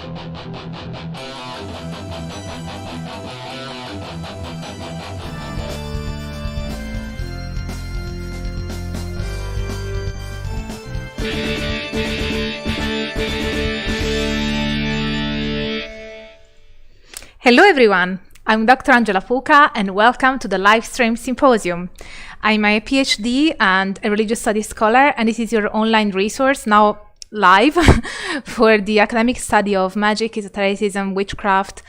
Hello everyone, I'm Dr. Angela Fuca and welcome to the Livestream Symposium. I'm a PhD and a religious studies scholar, and this is your online resource, now live, for the academic study of magic, esotericism, witchcraft,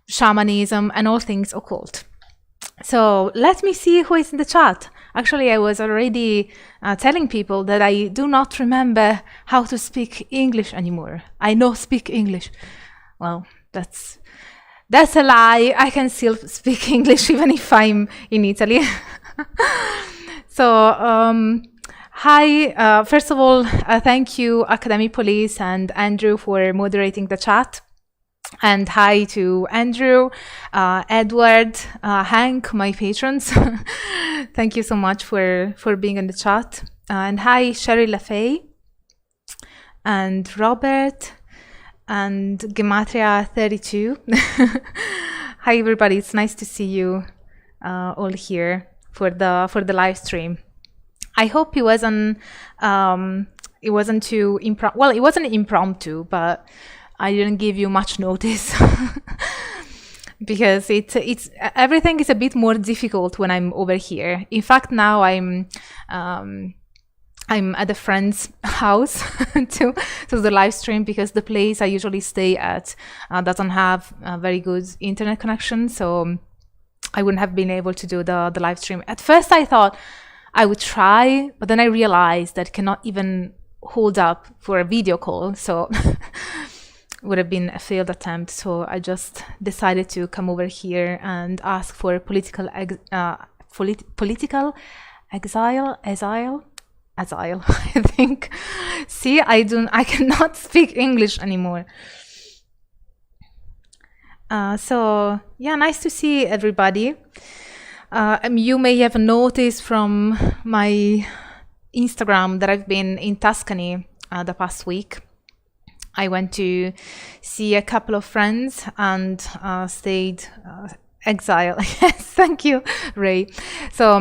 shamanism, and all things occult. So let me see who is in the chat. Actually, I was already telling people that I do not remember how to speak English anymore. I know speak English. Well, that's a lie. I can still speak English even if I'm in Italy. So, hi. First of all, thank you, Academic Police and Andrew, for moderating the chat. And hi to Andrew, Edward, Hank, my patrons. Thank you so much for being in the chat. And hi, Sherry LaFay, and Robert, and Gematria 32. Hi everybody, it's nice to see you all here for the live stream. I hope it wasn't too well, it wasn't impromptu, but I didn't give you much notice because it's everything is a bit more difficult when I'm over here. In fact, now I'm at a friend's house to the live stream because the place I usually stay at doesn't have a very good internet connection, so I wouldn't have been able to do the live stream. At first I thought I would try, but then I realized that it cannot even hold up for a video call, so it would have been a failed attempt. So I just decided to come over here and ask for political exile, I think. See, I cannot speak English anymore. So yeah, nice to see everybody. You may have noticed from my Instagram that I've been in Tuscany the past week. I went to see a couple of friends and stayed exile. Yes, thank you, Ray. So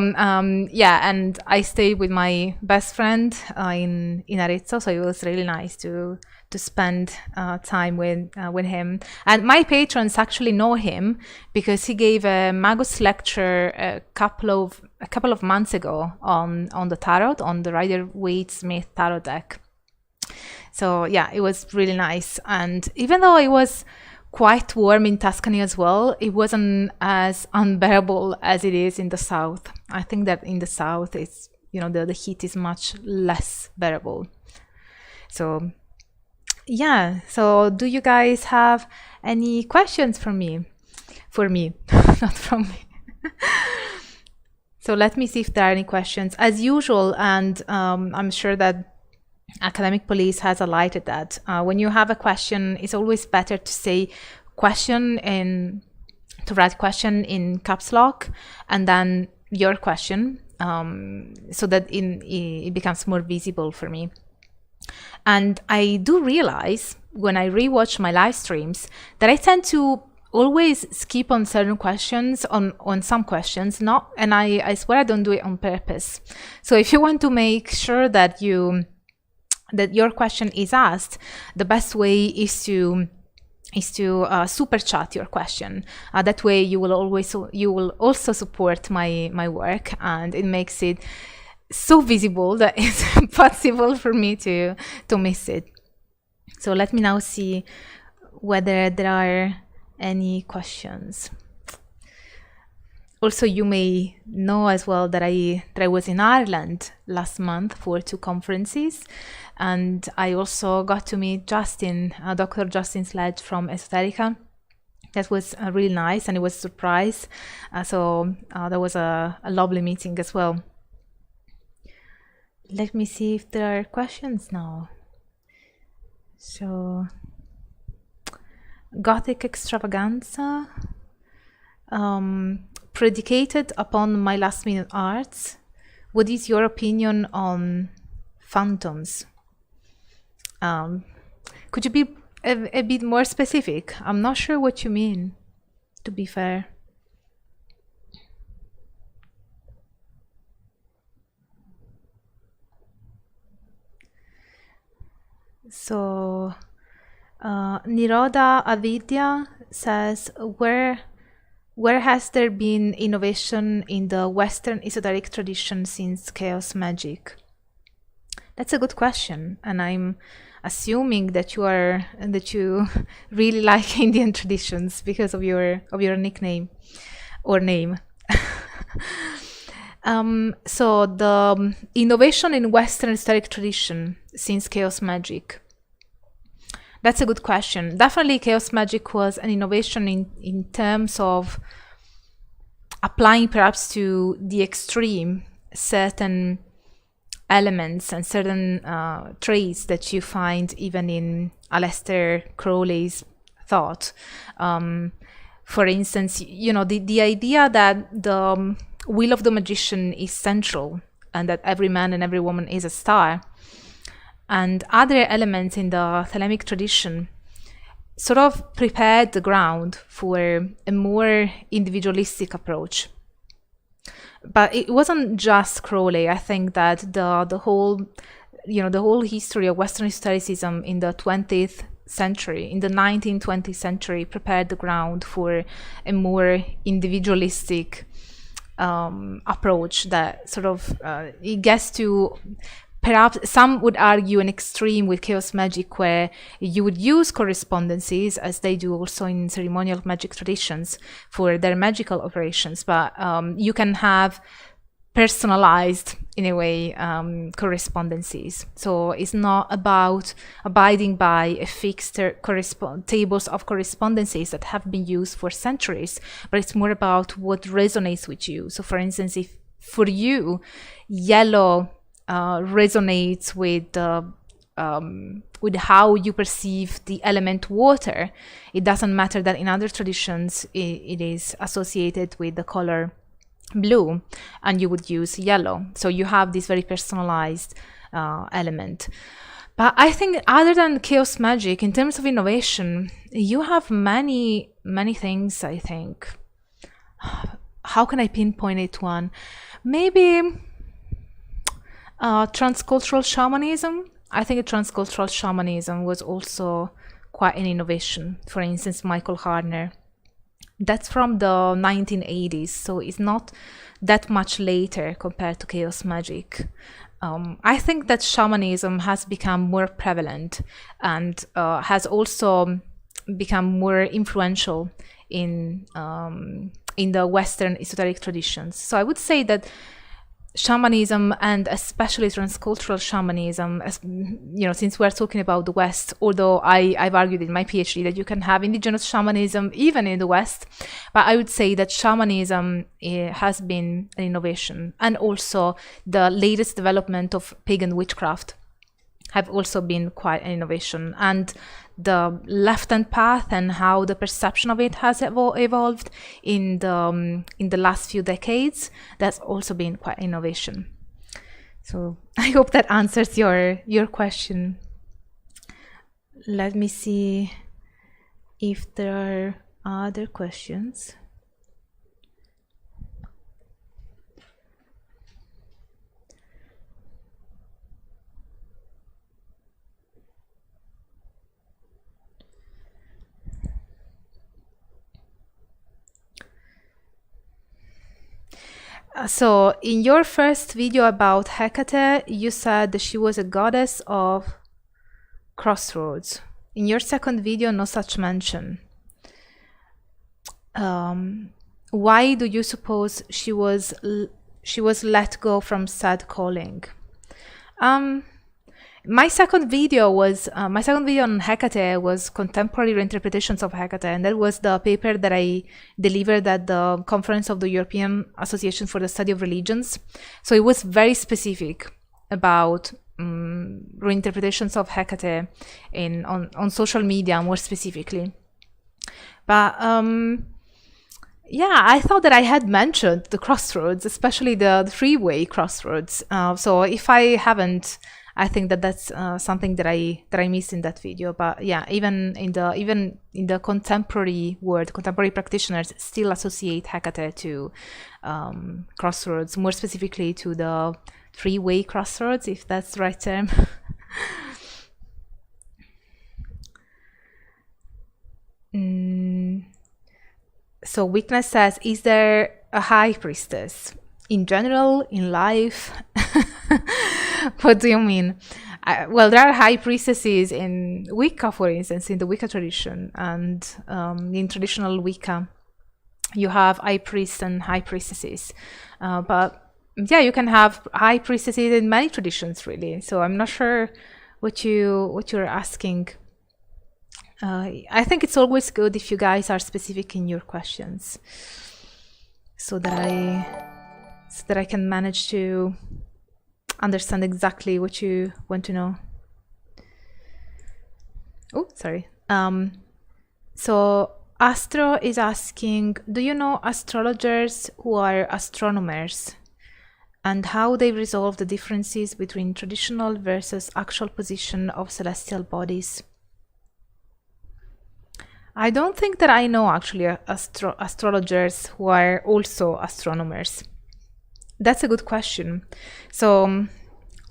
yeah, and I stayed with my best friend in Arezzo, so it was really nice to spend time with him. And my patrons actually know him because he gave a Magus lecture a couple of months ago on the tarot, on the Rider-Waite-Smith tarot deck. So yeah, it was really nice. And even though it was quite warm in Tuscany as well, it wasn't as unbearable as it is in the south. I think that in the south, it's, you know, the heat is much less bearable. So yeah, so do you guys have any questions for me? For me, not from me. So let me see if there are any questions. As usual, and I'm sure that Academic Police has highlighted that when you have a question, it's always better to say question to write question in caps lock and then your question, so that it becomes more visible for me. And I do realize when I rewatch my live streams that I tend to always skip on certain questions, on some questions, and I swear I don't do it on purpose. So if you want to make sure that your question is asked, the best way is to super chat your question. That way you will also support my work, and it makes it so visible that it's impossible for me to miss it. So let me now see whether there are any questions. Also, you may know as well that I was in Ireland last month for 2 conferences, and I also got to meet Justin, Dr. Justin Sledge from Esoterica. That was really nice, and it was a surprise. So that was a lovely meeting as well. Let me see if there are questions now. So, Gothic extravaganza. Predicated upon my last minute arts, what is your opinion on phantoms? Could you be a bit more specific? I'm not sure what you mean, to be fair. So, Niroda Avidya says, where has there been innovation in the Western esoteric tradition since chaos magic? That's a good question, and I'm assuming that you really like Indian traditions because of your nickname or name. So the innovation in Western esoteric tradition since chaos magic. That's a good question. Definitely chaos magic was an innovation in terms of applying perhaps to the extreme certain elements and certain traits that you find even in Aleister Crowley's thought. For instance, you know, the idea that the will of the magician is central and that every man and every woman is a star, and other elements in the Thelemic tradition sort of prepared the ground for a more individualistic approach. But it wasn't just Crowley. I think that the whole history of Western esotericism in the 20th century, in the 19th-20th century, prepared the ground for a more individualistic approach that sort of it gets to, perhaps some would argue, an extreme with chaos magic, where you would use correspondences, as they do also in ceremonial magic traditions, for their magical operations, but you can have personalized, in a way, correspondences. So it's not about abiding by a fixed tables of correspondences that have been used for centuries, but it's more about what resonates with you. So for instance, if for you yellow resonates with how you perceive the element water, it doesn't matter that in other traditions it is associated with the color blue and you would use yellow. So you have this very personalized element. But I think other than chaos magic, in terms of innovation, you have many things, I think. How can I pinpoint it one? Maybe transcultural shamanism. I think transcultural shamanism was also quite an innovation. For instance, Michael Harner. That's from the 1980s, so it's not that much later compared to chaos magic. I think that shamanism has become more prevalent and has also become more influential in the Western esoteric traditions. So I would say that shamanism, and especially transcultural shamanism, as you know, since we're talking about the West, although I've argued in my PhD that you can have indigenous shamanism even in the West, but I would say that shamanism has been an innovation, and also the latest development of pagan witchcraft have also been quite an innovation, and the left-hand path and how the perception of it has evolved in the last few decades, that's also been quite an innovation. So I hope that answers your question. Let me see if there are other questions. So in your first video about Hecate, you said that she was a goddess of crossroads. In your second video, no such mention. Why do you suppose she was let go from sad calling? My second video on Hecate was contemporary reinterpretations of Hecate, and that was the paper that I delivered at the conference of the European Association for the Study of Religions. So it was very specific about reinterpretations of Hecate on social media, more specifically. But yeah, I thought that I had mentioned the crossroads, especially the freeway crossroads. So if I haven't, I think that that's something that I missed in that video. But yeah, even in the contemporary world, contemporary practitioners still associate Hecate to crossroads, more specifically to the three-way crossroads, if that's the right term. So Weakness says, is there a high priestess? In general, in life? What do you mean? Well, there are high priestesses in Wicca, for instance, in the Wicca tradition, and in traditional Wicca, you have high priests and high priestesses. But yeah, you can have high priestesses in many traditions, really. So I'm not sure what you're asking. I think it's always good if you guys are specific in your questions, so that I can manage to understand exactly what you want to know. Oh, sorry. So Astro is asking, do you know astrologers who are astronomers, and how they resolve the differences between traditional versus actual position of celestial bodies? I don't think that I know actually astrologers who are also astronomers. That's a good question. So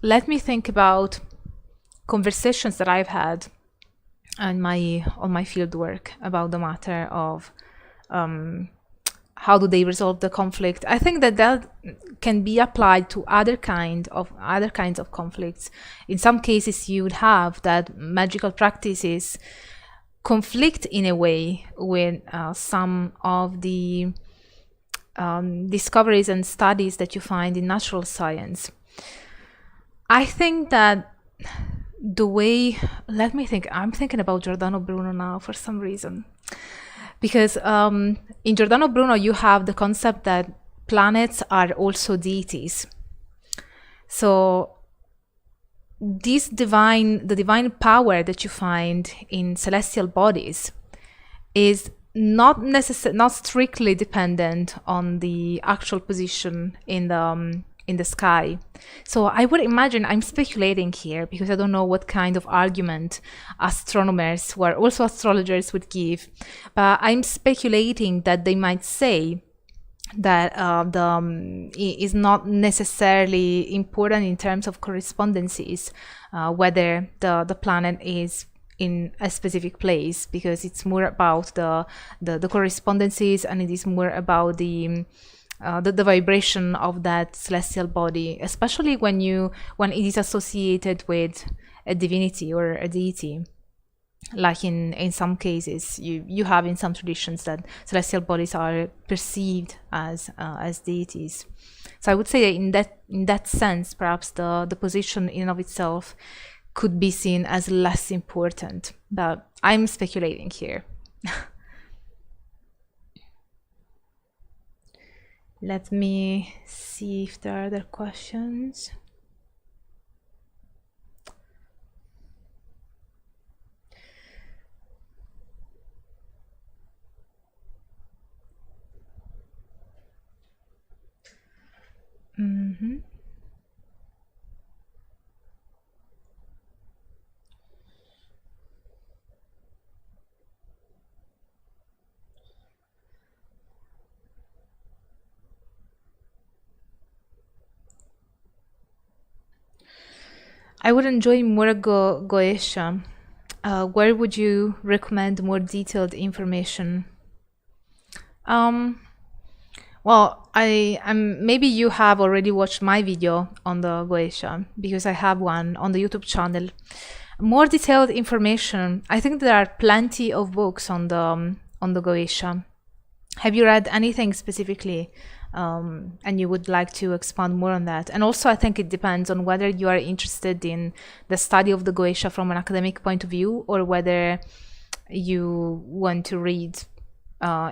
let me think about conversations that I've had on my fieldwork about the matter of how do they resolve the conflict. I think that can be applied to other kinds of conflicts. In some cases, you would have that magical practices conflict in a way with some of the discoveries and studies that you find in natural science. I think that the way, let me think, I'm thinking about Giordano Bruno now for some reason. Because in Giordano Bruno, you have the concept that planets are also deities. So the divine power that you find in celestial bodies is not strictly dependent on the actual position in the sky. So I would imagine, I'm speculating here because I don't know what kind of argument astronomers who are also astrologers would give, but I'm speculating that they might say that is not necessarily important in terms of correspondences, whether the planet is in a specific place, because it's more about the correspondences, and it is more about the vibration of that celestial body, especially when it is associated with a divinity or a deity. Like in some cases, you have in some traditions that celestial bodies are perceived as deities. So I would say that in that sense, perhaps the position in and of itself could be seen as less important. But I'm speculating here. Let me see if there are other questions. I would enjoy more Goetia. Where would you recommend more detailed information? Well, maybe you have already watched my video on the Goetia, because I have one on the YouTube channel. More detailed information, I think there are plenty of books on the Goetia. Have you read anything specifically, and you would like to expand more on that? And also, I think it depends on whether you are interested in the study of the Goetia from an academic point of view, or whether you want to read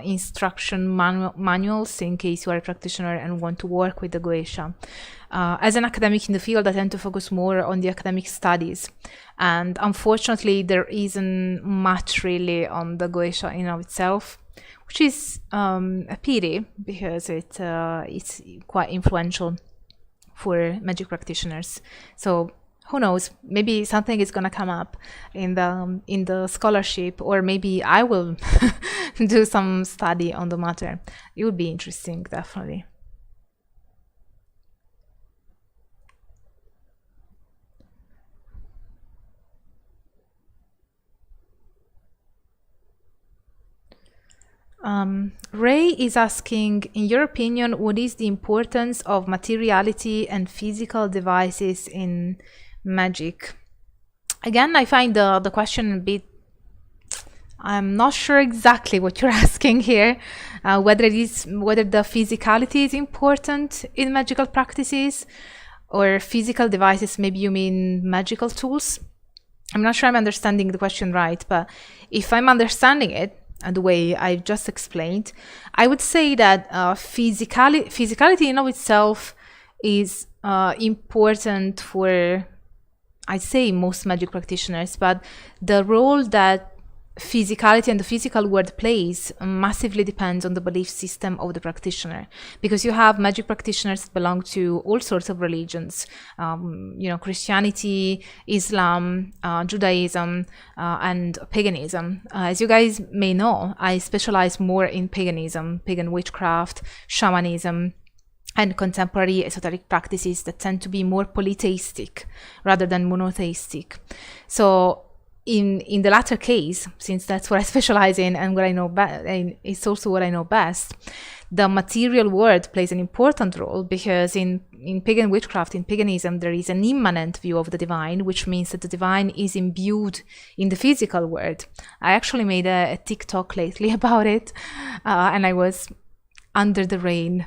instruction manuals in case you are a practitioner and want to work with the Goetia. As an academic in the field, I tend to focus more on the academic studies, and unfortunately there isn't much really on the Goetia in and of itself, which is a pity, because it's quite influential for magic practitioners. So who knows, maybe something is going to come up in the scholarship, or maybe I will do some study on the matter. It would be interesting, definitely. Ray is asking, in your opinion, what is the importance of materiality and physical devices in magic? Again, I find the question a bit, I'm not sure exactly what you're asking here, whether the physicality is important in magical practices, or physical devices, maybe you mean magical tools. I'm not sure I'm understanding the question right, but if I'm understanding it the way I've just explained, I would say that physicality in of itself is important for, I'd say, most magic practitioners, but the role that physicality and the physical world plays massively depends on the belief system of the practitioner, because you have magic practitioners that belong to all sorts of religions, Christianity, Islam, Judaism, and paganism. As you guys may know, I specialize more in paganism, pagan witchcraft, shamanism, and contemporary esoteric practices that tend to be more polytheistic rather than monotheistic. So in the latter case, since that's what I specialize in and what I know best, and it's also what I know best, the material world plays an important role, because in pagan witchcraft, in paganism, there is an immanent view of the divine, which means that the divine is imbued in the physical world. I actually made a TikTok lately about it, and I was under the rain,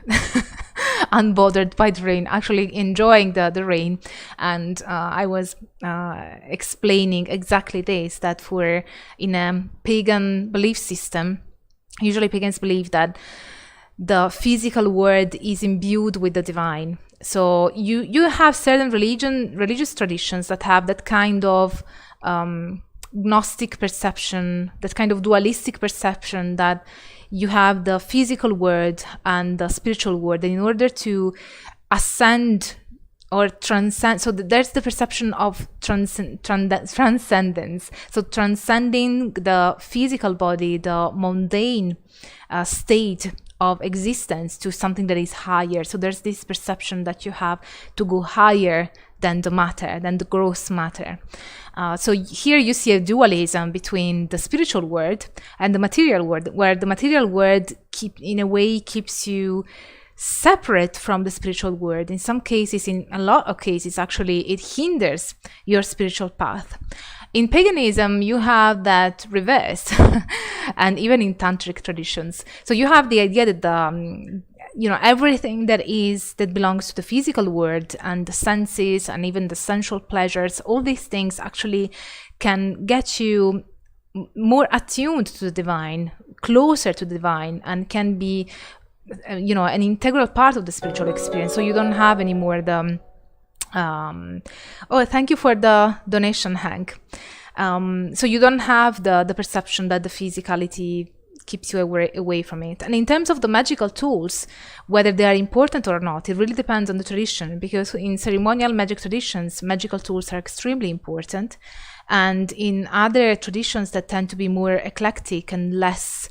unbothered by the rain, actually enjoying the rain. And I was explaining exactly this, that in a pagan belief system, usually pagans believe that the physical world is imbued with the divine. So you have certain religious traditions that have that kind of Gnostic perception, that kind of dualistic perception, that you have the physical world and the spiritual world, and in order to ascend or transcend, so there's the perception of transcendence, so transcending the physical body, the mundane state of existence, to something that is higher. So there's this perception that you have to go higher than the matter, than the gross matter. So here you see a dualism between the spiritual world and the material world, where the material world in a way keeps you separate from the spiritual world. In some cases, in a lot of cases, actually, it hinders your spiritual path. In paganism, you have that reversed, and even in tantric traditions. So you have the idea that everything that belongs to the physical world and the senses and even the sensual pleasures, all these things actually can get you more attuned to the divine, closer to the divine, and can be an integral part of the spiritual experience. So you don't have anymore the thank you for the donation, Hank. So you don't have the perception that the physicality keeps you away from it. And in terms of the magical tools, whether they are important or not, it really depends on the tradition, because in ceremonial magic traditions, magical tools are extremely important. And in other traditions that tend to be more eclectic and less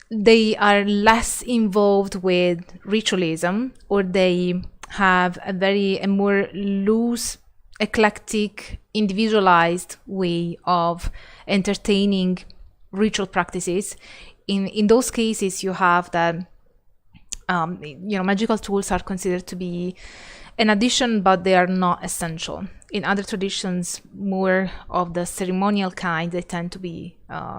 they are less involved with ritualism, or they have a more loose, eclectic, individualized way of entertaining ritual practices. In those cases, you have that magical tools are considered to be an addition, but they are not essential. In other traditions, more of the ceremonial kind, they tend to be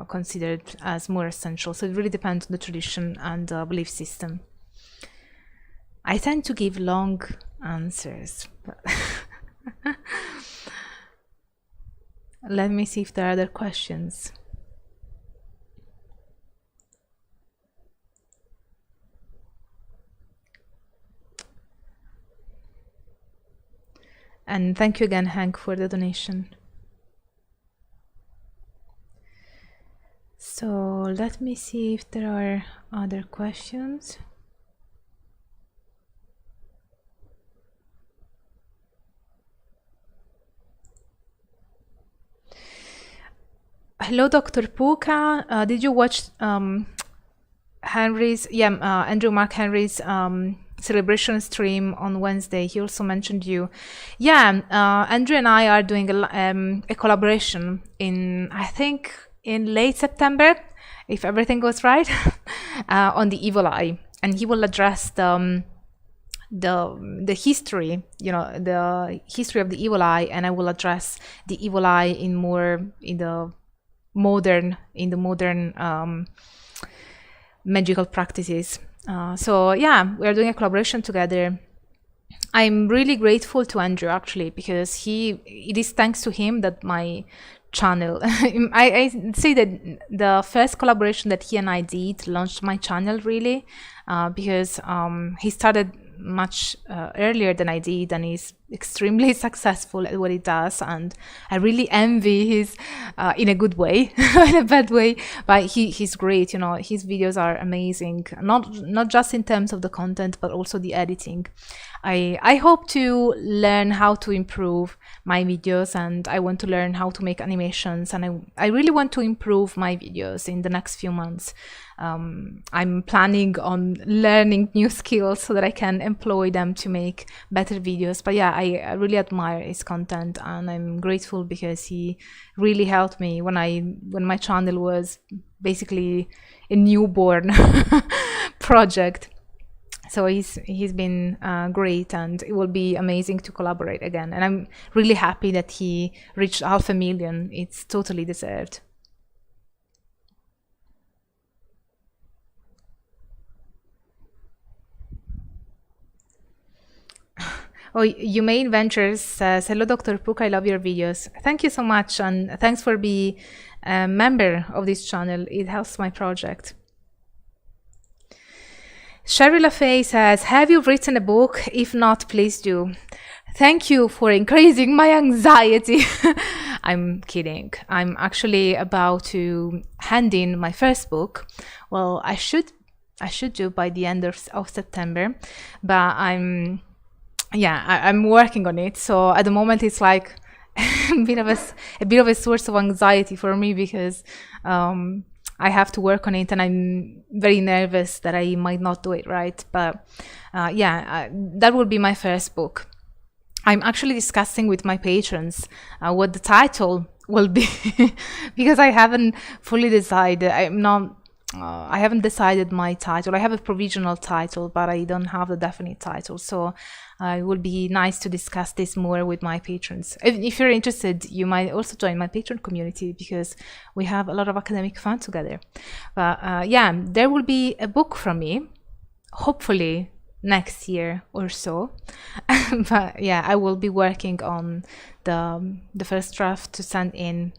considered as more essential. So it really depends on the tradition and the belief system. I tend to give long answers. Let me see if there are other questions. And thank you again, Hank, for the donation. So let me see if there are other questions. Hello, Dr. Puka. Did you watch Andrew Mark Henry's celebration stream on Wednesday? He also mentioned you. Yeah, Andrew and I are doing a collaboration in, I think, in late September, if everything goes right, on the evil eye, and he will address the history, the history of the evil eye, and I will address the evil eye in the modern magical practices. So yeah, we are doing a collaboration together. I'm really grateful to Andrew, actually, because it is thanks to him that my channel I say that the first collaboration that he and I did launched my channel, really, because he started much earlier than I did, and he's extremely successful at what he does, and I really envy his in a good way, in a bad way, but he's great. His videos are amazing, not just in terms of the content, but also the editing. I hope to learn how to improve my videos, and I want to learn how to make animations, and I really want to improve my videos in the next few months. I'm planning on learning new skills so that I can employ them to make better videos. But yeah, I really admire his content, and I'm grateful because he really helped me when my channel was basically a newborn project. So he's been great, and it will be amazing to collaborate again. And I'm really happy that he reached 500,000. It's totally deserved. Oh, Humane Ventures says, hello, Dr. Pook, I love your videos. Thank you so much, and thanks for being a member of this channel. It helps my project. Sherry LaFay says, have you written a book? If not, please do. Thank you for increasing my anxiety. I'm kidding. I'm actually about to hand in my first book. Well, I should do by the end of September, but I'm working on it. So at the moment it's like a bit of a source of anxiety for me, because I have to work on it, and I'm very nervous that I might not do it right. But that will be my first book. I'm actually discussing with my patrons what the title will be because I haven't fully decided. I haven't decided my title. I have a provisional title, but I don't have the definite title. So it would be nice to discuss this more with my patrons. If you're interested, you might also join my patron community, because we have a lot of academic fun together. But there will be a book from me, hopefully next year or so. But yeah, I will be working on the first draft to send in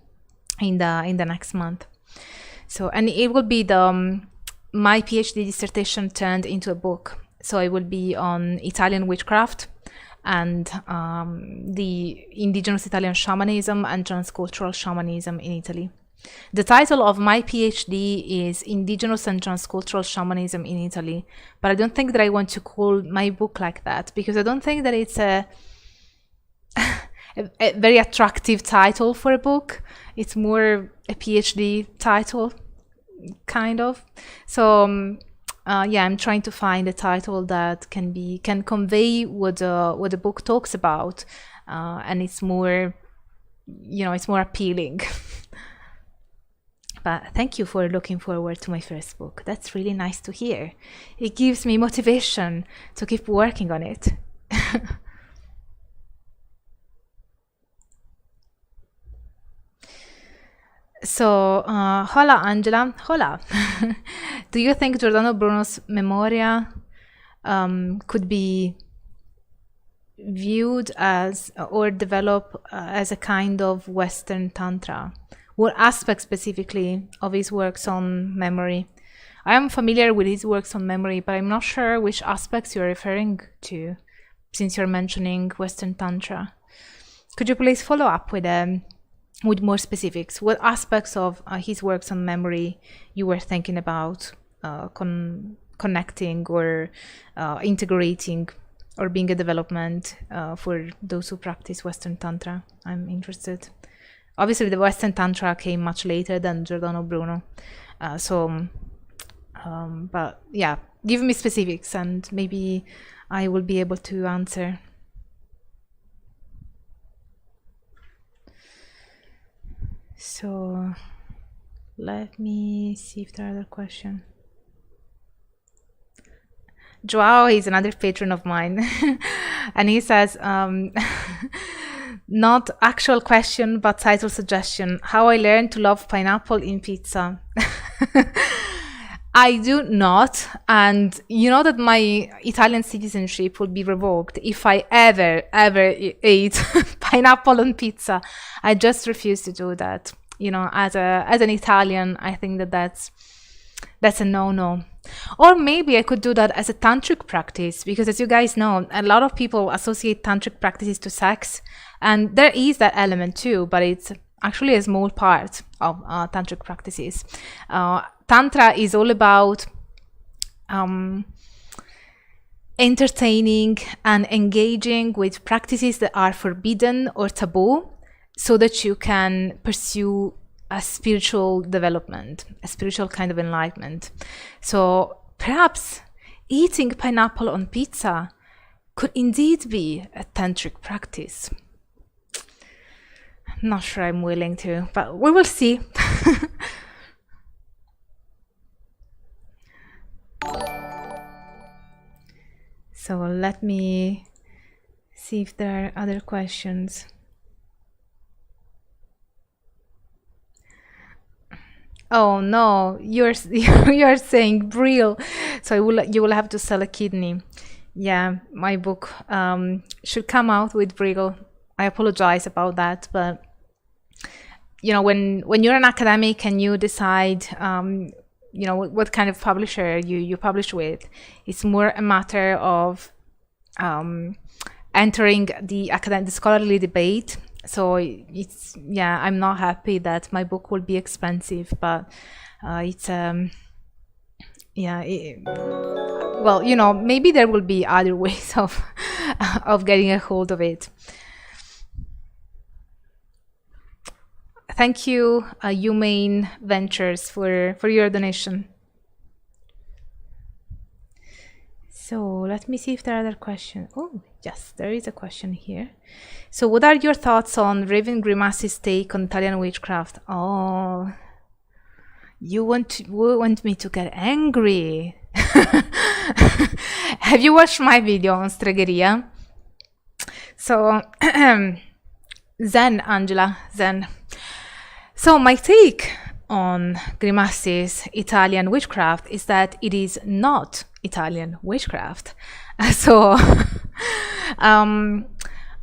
the next month. So, and it will be my PhD dissertation turned into a book. So it will be on Italian witchcraft and the indigenous Italian shamanism and transcultural shamanism in Italy. The title of my PhD is Indigenous and Transcultural Shamanism in Italy, but I don't think that I want to call my book like that, because I don't think that it's a very attractive title for a book. It's more a PhD title, kind of. So I'm trying to find a title that can convey what the book talks about, and it's more, it's more appealing. But thank you for looking forward to my first book. That's really nice to hear. It gives me motivation to keep working on it. So, hola Angela, hola. Do you think Giordano Bruno's Memoria could be viewed as or develop as a kind of Western Tantra? What aspects specifically of his works on memory? I am familiar with his works on memory, but I'm not sure which aspects you're referring to, since you're mentioning Western Tantra. Could you please follow up with more specifics? What aspects of his works on memory you were thinking about connecting or integrating, or being a development for those who practice Western Tantra? I'm interested. obviously the Westerntantra came much later than Giordano Bruno. But yeah, give me specifics and maybe I will be able to answer. So let me see if there are other questions. Joao is another patron of mine and he says, not actual question but title suggestion, how I learned to love pineapple in pizza. I do not, and you know that my Italian citizenship would be revoked if I ever ate pineapple on pizza. I just refuse to do that. You know, as an Italian, I think that that's a no-no. Or maybe I could do that as a tantric practice, because as you guys know, a lot of people associate tantric practices to sex, and there is that element too, but it's actually a small part of tantric practices. Tantra is all about entertaining and engaging with practices that are forbidden or taboo, so that you can pursue a spiritual development, a spiritual kind of enlightenment. So perhaps eating pineapple on pizza could indeed be a tantric practice. I'm not sure I'm willing to, but we will see. So let me see if there are other questions. Oh no, you're saying Brill, so you will have to sell a kidney. Yeah, my book should come out with Brill. I apologize about that, but you know, when you're an academic and you decide you know what kind of publisher you publish with, it's more a matter of entering the scholarly debate. So it's, yeah, I'm not happy that my book will be expensive, but it's yeah, well, you know, maybe there will be other ways of of getting a hold of it. Thank you, Humane Ventures, for your donation. So let me see if there are other questions. Oh, yes, there is a question here. So what are your thoughts on Raven Grimacys' take on Italian witchcraft? Oh, you want me to get angry? Have you watched my video on Stregheria? So, Zen, Angela, Zen. So my take on Grimacys' Italian witchcraft is that it is not Italian witchcraft. So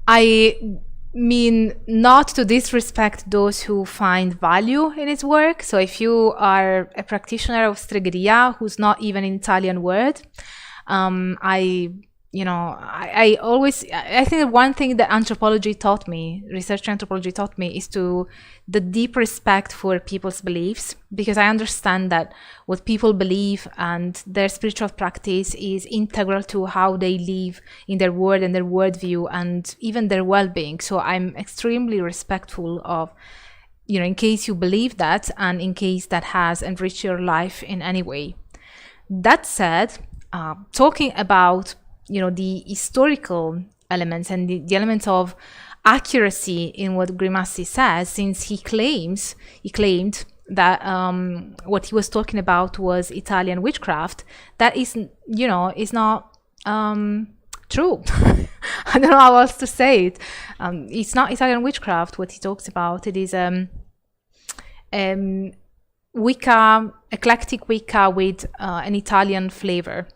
I mean, not to disrespect those who find value in its work. So if you are a practitioner of Stregheria, who's not even an Italian word, I think one thing that anthropology taught me, research anthropology taught me, is the deep respect for people's beliefs, because I understand that what people believe and their spiritual practice is integral to how they live in their world and their worldview and even their well-being. So I'm extremely respectful of, you know, in case you believe that and in case that has enriched your life in any way. That said, talking about, you know, the historical elements and the elements of accuracy in what Grimacys says, since he claimed that what he was talking about was Italian witchcraft, that is, you know, is not true. I don't know how else to say it. It's not Italian witchcraft what he talks about. It is Wicca, eclectic Wicca with an Italian flavor.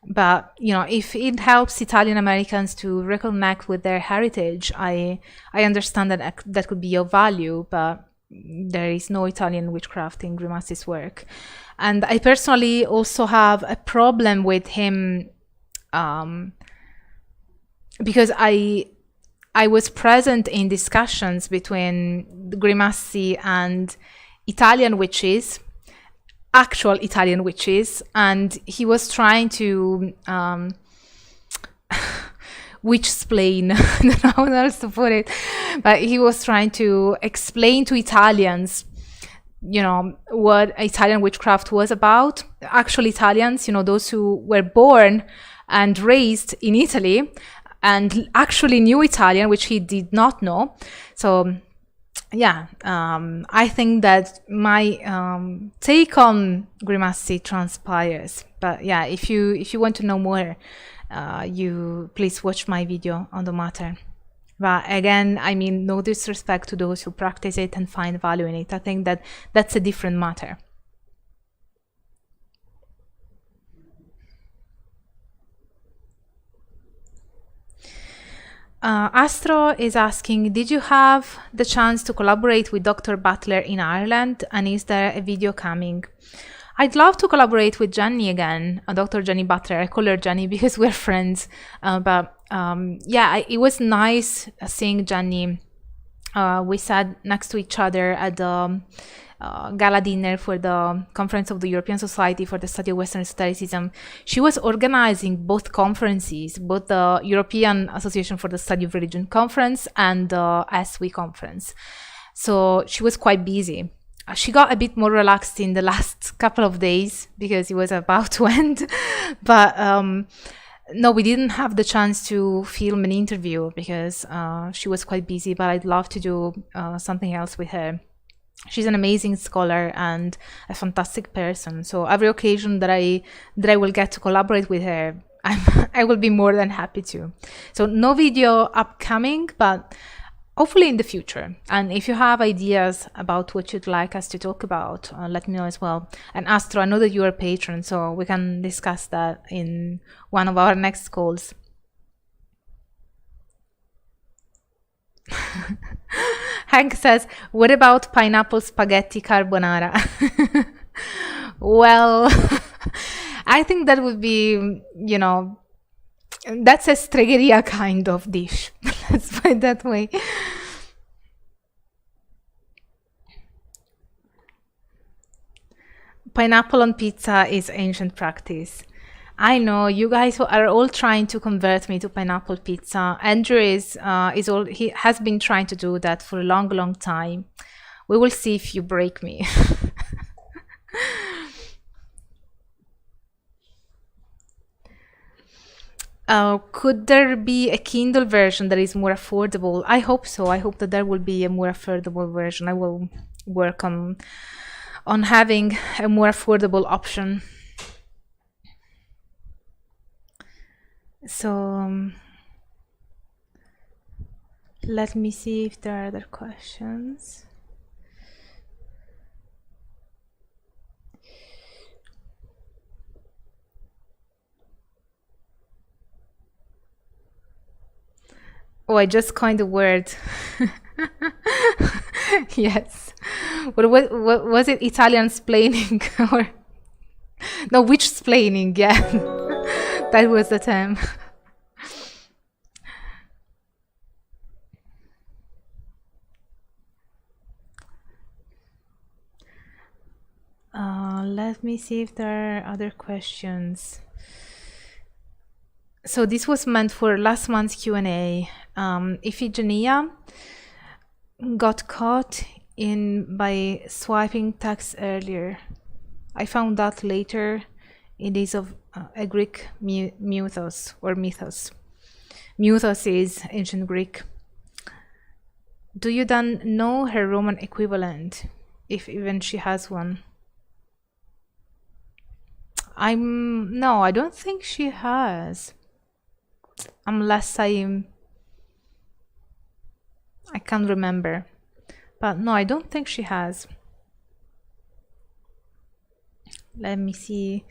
But, you know, if it helps Italian Americans to reconnect with their heritage, I understand that that could be of value, but there is no Italian witchcraft in Grimacys' work. And I personally also have a problem with him because I was present in discussions between Grimacys and Italian witches, actual Italian witches, and he was trying to witch-splain. I don't know how else to put it, but he was trying to explain to Italians, you know, what Italian witchcraft was about. Actual Italians, you know, those who were born and raised in Italy and actually knew Italian, which he did not know. So yeah, I think that my take on Grimacys transpires. But yeah, if you want to know more, you please watch my video on the matter. But again, I mean, no disrespect to those who practice it and find value in it. I think that that's a different matter. Astro is asking, did you have the chance to collaborate with Dr. Butler in Ireland, and is there a video coming? I'd love to collaborate with Jenny again, Dr. Jenny Butler. I call her Jenny because we're friends. Yeah, it was nice seeing Jenny. We sat next to each other at the gala dinner for the conference of the European Society for the Study of Western Esotericism. She was organizing both conferences, both the European Association for the Study of Religion conference and the SW conference. So she was quite busy. She got a bit more relaxed in the last couple of days because it was about to end. But no, we didn't have the chance to film an interview because she was quite busy, but I'd love to do something else with her. She's an amazing scholar and a fantastic person. So every occasion that I will get to collaborate with her, I will be more than happy to. So no video upcoming, but hopefully in the future. And if you have ideas about what you'd like us to talk about, let me know as well. And Astro, I know that you're a patron, so we can discuss that in one of our next calls. Hank says, what about pineapple spaghetti carbonara? Well, I think that would be, you know, that's a stregheria kind of dish. Let's put it that way. Pineapple on pizza is ancient practice. I know you guys are all trying to convert me to pineapple pizza. Andrew he has been trying to do that for a long time. We will see if you break me. Could there be a Kindle version that is more affordable? I hope so. I hope that there will be a more affordable version. I will work on having a more affordable option. So let me see if there are other questions. Oh, I just coined a word. Yes. What was it? Italian splaining or no, witch splaining? Yeah, that was the term. Let me see if there are other questions. So this was meant for last month's Q&A. Iphigenia got caught by swiping text earlier. I found out later it is of a Greek mythos or mythos. Mythos is ancient Greek. Do you then know her Roman equivalent, if even she has one? No, I don't think she has. Unless I can't remember. But no, I don't think she has. Let me see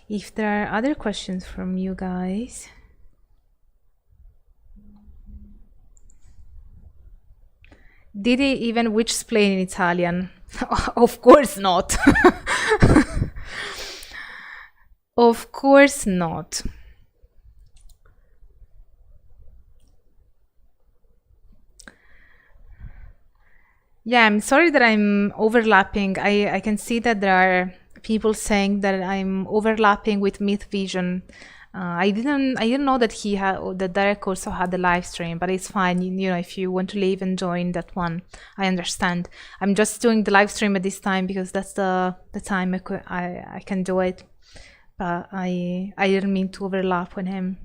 if there are other questions from you guys. Did he even witch-splain in Italian? Of course not. Of course not. Yeah, I'm sorry that I'm overlapping. I can see that there are people saying that I'm overlapping with Myth Vision. I didn't know that that Derek also had the live stream, but it's fine. You know, if you want to leave and join that one, I understand. I'm just doing the live stream at this time because that's the time I can do it. But I didn't mean to overlap with him.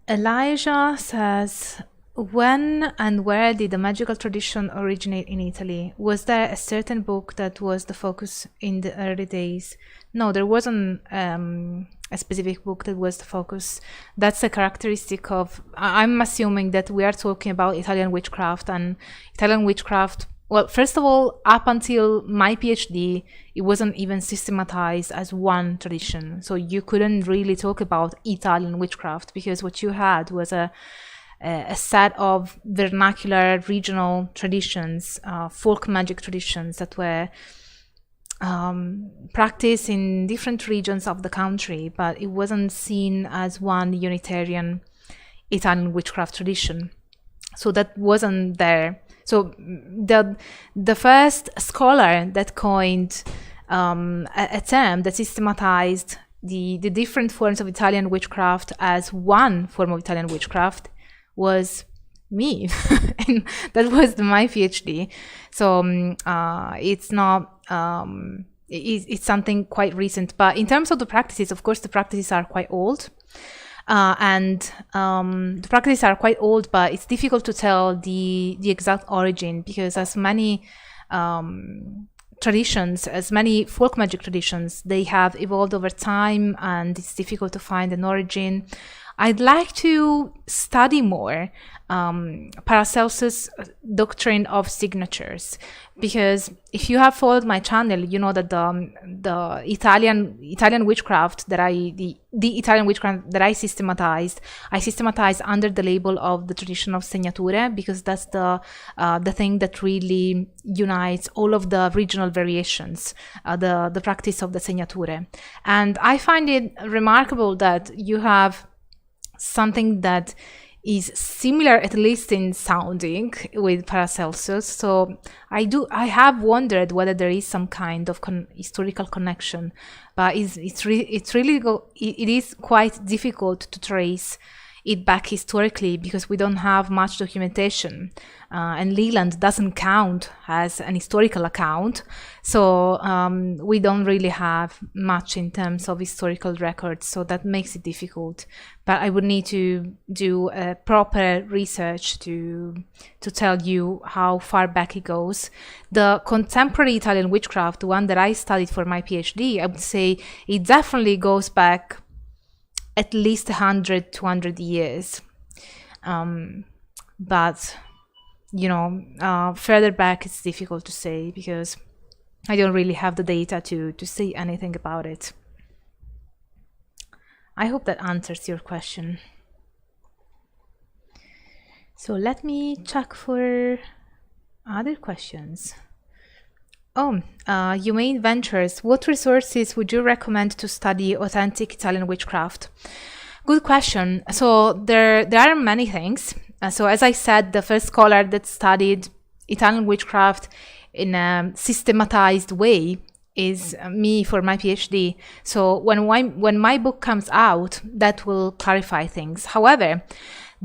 Elijah says, when and where did the magical tradition originate in Italy? Was there a certain book that was the focus in the early days? No, there wasn't a specific book that was the focus. That's a characteristic of, I'm assuming that we are talking about Italian witchcraft, and Italian witchcraft, well, first of all, up until my PhD, it wasn't even systematized as one tradition. So you couldn't really talk about Italian witchcraft because what you had was a set of vernacular regional traditions, folk magic traditions that were practiced in different regions of the country, but it wasn't seen as one unitarian Italian witchcraft tradition. So that wasn't there. So the first scholar that coined a term that systematized the different forms of Italian witchcraft as one form of Italian witchcraft was me. And that was my PhD. So it's not it's something quite recent. But in terms of the practices, of course, the practices are quite old. The practices are quite old, but it's difficult to tell the exact origin because as many traditions, as many folk magic traditions, they have evolved over time and it's difficult to find an origin. I'd like to study more Paracelsus' doctrine of signatures, because if you have followed my channel, you know that the Italian witchcraft that the Italian witchcraft that I systematized under the label of the tradition of segnature, because that's the thing that really unites all of the regional variations, the practice of the segnature. And I find it remarkable that you have something that is similar, at least in sounding, with Paracelsus. So I have wondered whether there is some kind of historical connection, but it is quite difficult to trace it back historically because we don't have much documentation, and Leland doesn't count as an historical account, so we don't really have much in terms of historical records, so that makes it difficult. But I would need to do a proper research to tell you how far back it goes. The contemporary Italian witchcraft, the one that I studied for my PhD, I would say it definitely goes back at least 100, 200 years. But, you know, further back it's difficult to say because I don't really have the data to say anything about it. I hope that answers your question. So let me check for other questions. Humane Ventures, what resources would you recommend to study authentic Italian witchcraft? Good question. So there are many things. So as I said, the first scholar that studied Italian witchcraft in a systematized way is me for my PhD. So when my book comes out, that will clarify things. However,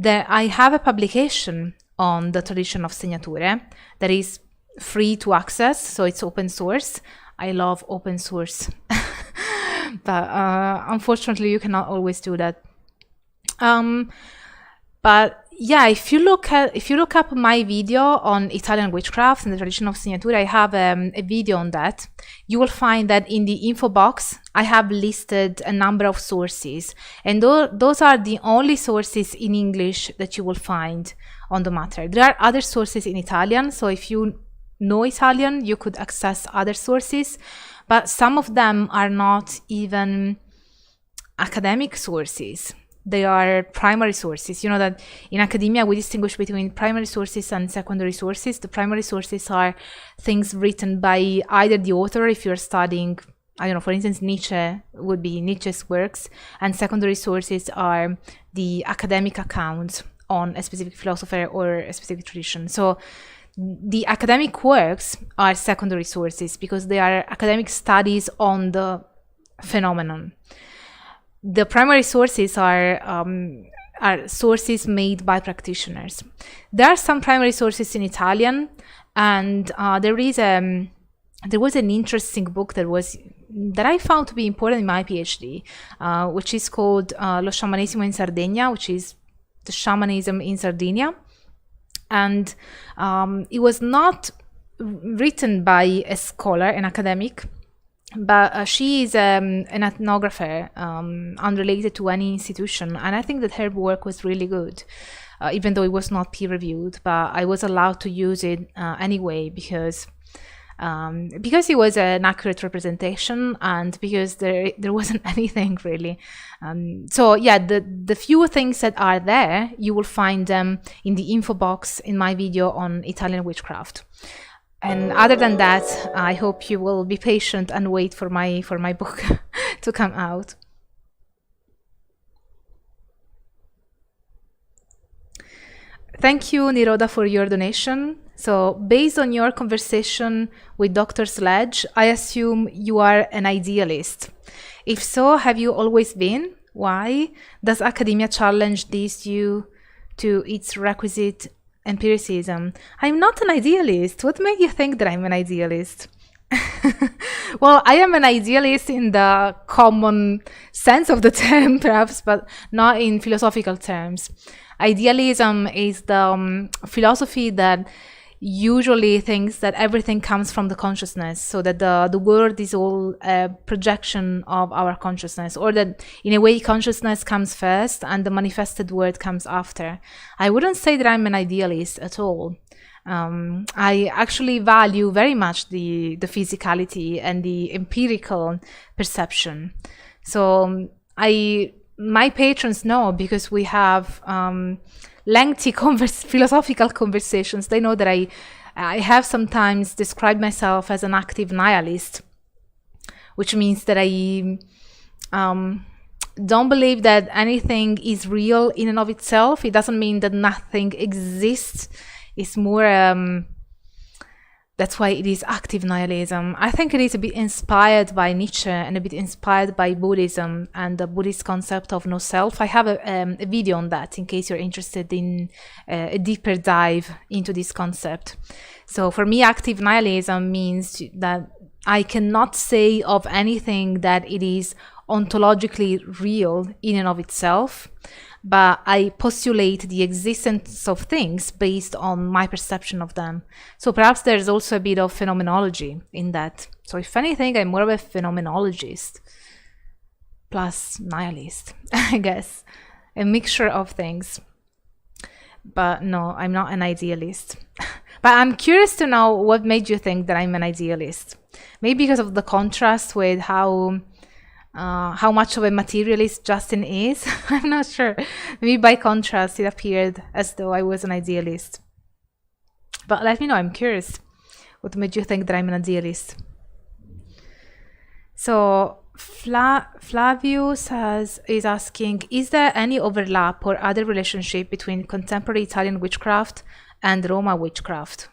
I have a publication on the tradition of segnature that is free to access, so it's open source. I love open source, but unfortunately you cannot always do that. But yeah, if you look up my video on Italian witchcraft and the tradition of segnature, I have a video on that. You will find that in the info box I have listed a number of sources, and those are the only sources in English that you will find on the matter. There are other sources in Italian, so if you know Italian, you could access other sources, but some of them are not even academic sources. They are primary sources. You know that in academia we distinguish between primary sources and secondary sources. The primary sources are things written by either the author, if you're studying, I don't know, for instance, Nietzsche would be Nietzsche's works, and secondary sources are the academic accounts on a specific philosopher or a specific tradition. So The academic works are secondary sources because they are academic studies on the phenomenon. The primary sources are sources made by practitioners. There are some primary sources in Italian, and there was an interesting book that I found to be important in my PhD, which is called Lo Shamanesimo in Sardegna, which is the shamanism in Sardinia. And it was not written by a scholar, an academic, but she is an ethnographer, unrelated to any institution. And I think that her work was really good, even though it was not peer-reviewed. But I was allowed to use it anyway because it was an accurate representation, and because there wasn't anything really. So yeah, the few things that are there, you will find them in the info box in my video on Italian witchcraft. And other than that, I hope you will be patient and wait for my book to come out. Thank you, Niroda, for your donation. So, based on your conversation with Dr. Sledge, I assume you are an idealist. If so, have you always been? Why? Does academia challenge this due to its requisite empiricism? I'm not an idealist. What made you think that I'm an idealist? Well, I am an idealist in the common sense of the term, perhaps, but not in philosophical terms. Idealism is the philosophy that usually thinks that everything comes from the consciousness, so that the world is all a projection of our consciousness, or that in a way consciousness comes first and the manifested world comes after. I wouldn't say that I'm an idealist at all. I actually value very much the physicality and the empirical perception. So my patrons know, because we have lengthy philosophical conversations. They know that I have sometimes described myself as an active nihilist, which means that I don't believe that anything is real in and of itself. It doesn't mean that nothing exists. It's more that's why it is active nihilism. I think it is a bit inspired by Nietzsche and a bit inspired by Buddhism and the Buddhist concept of no self. I have a video on that in case you're interested in a deeper dive into this concept. So for me, active nihilism means that I cannot say of anything that it is ontologically real in and of itself, but I postulate the existence of things based on my perception of them. So perhaps there's also a bit of phenomenology in that. So if anything, I'm more of a phenomenologist plus nihilist, I guess. A mixture of things. But no, I'm not an idealist. But I'm curious to know what made you think that I'm an idealist. Maybe because of the contrast with how much of a materialist Justin is. I'm not sure. Maybe by contrast, it appeared as though I was an idealist. But let me know, I'm curious. What made you think that I'm an idealist? So Flavius is asking, is there any overlap or other relationship between contemporary Italian witchcraft and Roma witchcraft?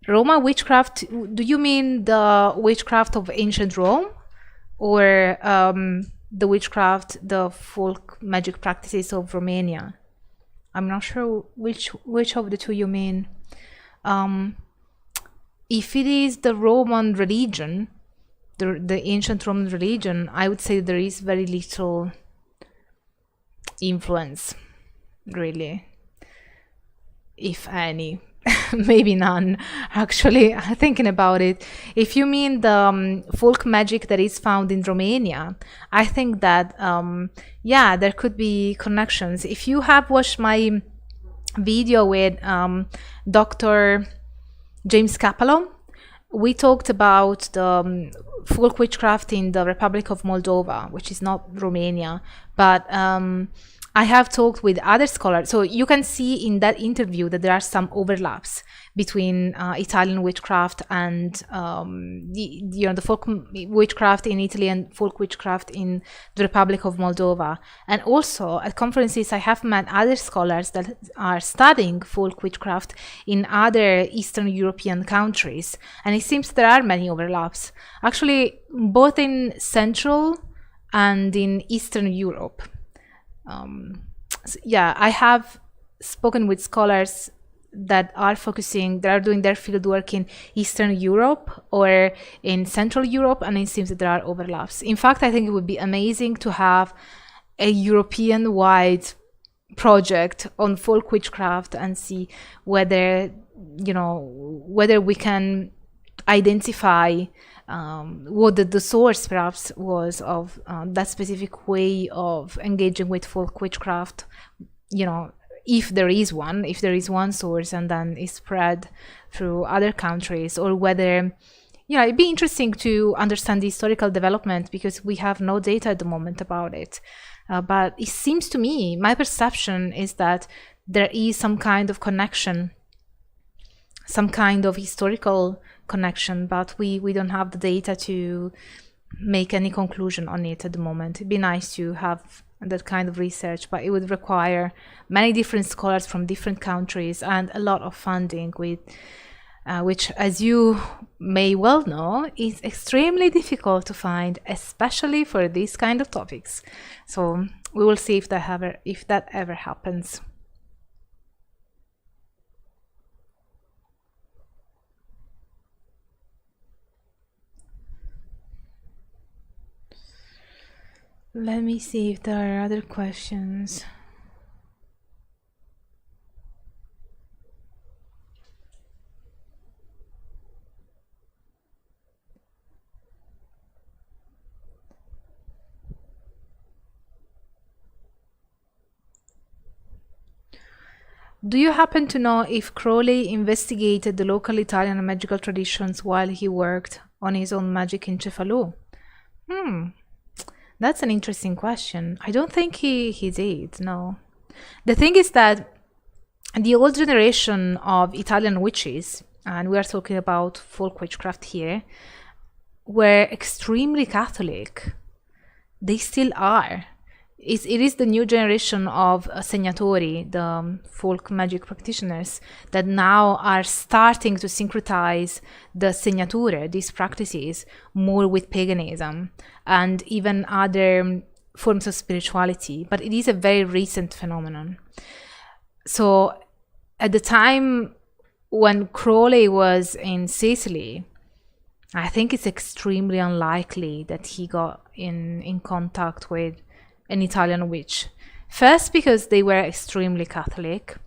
Roma witchcraft, do you mean the witchcraft of ancient Rome? Or the witchcraft, the folk magic practices of Romania? I'm not sure which of the two you mean. If it is the Roman religion, the ancient Roman religion, I would say there is very little influence, really, if any. Maybe none, actually, thinking about it. If you mean the folk magic that is found in Romania, I think that, yeah, there could be connections. If you have watched my video with Dr. James Capello, we talked about the folk witchcraft in the Republic of Moldova, which is not Romania, but I have talked with other scholars, so you can see in that interview that there are some overlaps between Italian witchcraft and the folk witchcraft in Italy and folk witchcraft in the Republic of Moldova. And also at conferences, I have met other scholars that are studying folk witchcraft in other Eastern European countries, and it seems there are many overlaps, actually, both in Central and in Eastern Europe. So yeah, I have spoken with scholars that are doing their fieldwork in Eastern Europe or in Central Europe, and it seems that there are overlaps. In fact, I think it would be amazing to have a European-wide project on folk witchcraft and see whether, whether we can identify what the source perhaps was of that specific way of engaging with folk witchcraft, if there is one source and then it's spread through other countries, or whether, it'd be interesting to understand the historical development, because we have no data at the moment about it. But it seems to me, my perception is that there is some kind of connection, some kind of historical connection, but we don't have the data to make any conclusion on it at the moment. It'd be nice to have that kind of research, but it would require many different scholars from different countries and a lot of funding, with which, as you may well know, is extremely difficult to find, especially for these kind of topics. So we will see if that ever happens. Let me see if there are other questions. Do you happen to know if Crowley investigated the local Italian magical traditions while he worked on his own magic in Cefalù? That's an interesting question. I don't think he did, no. The thing is that the old generation of Italian witches, and we are talking about folk witchcraft here, were extremely Catholic. They still are. It is the new generation of segnatori, the folk magic practitioners, that now are starting to syncretize the segnature, these practices, more with paganism and even other forms of spirituality. But it is a very recent phenomenon. So at the time when Crowley was in Sicily, I think it's extremely unlikely that he got in contact with an Italian witch. First, because they were extremely Catholic,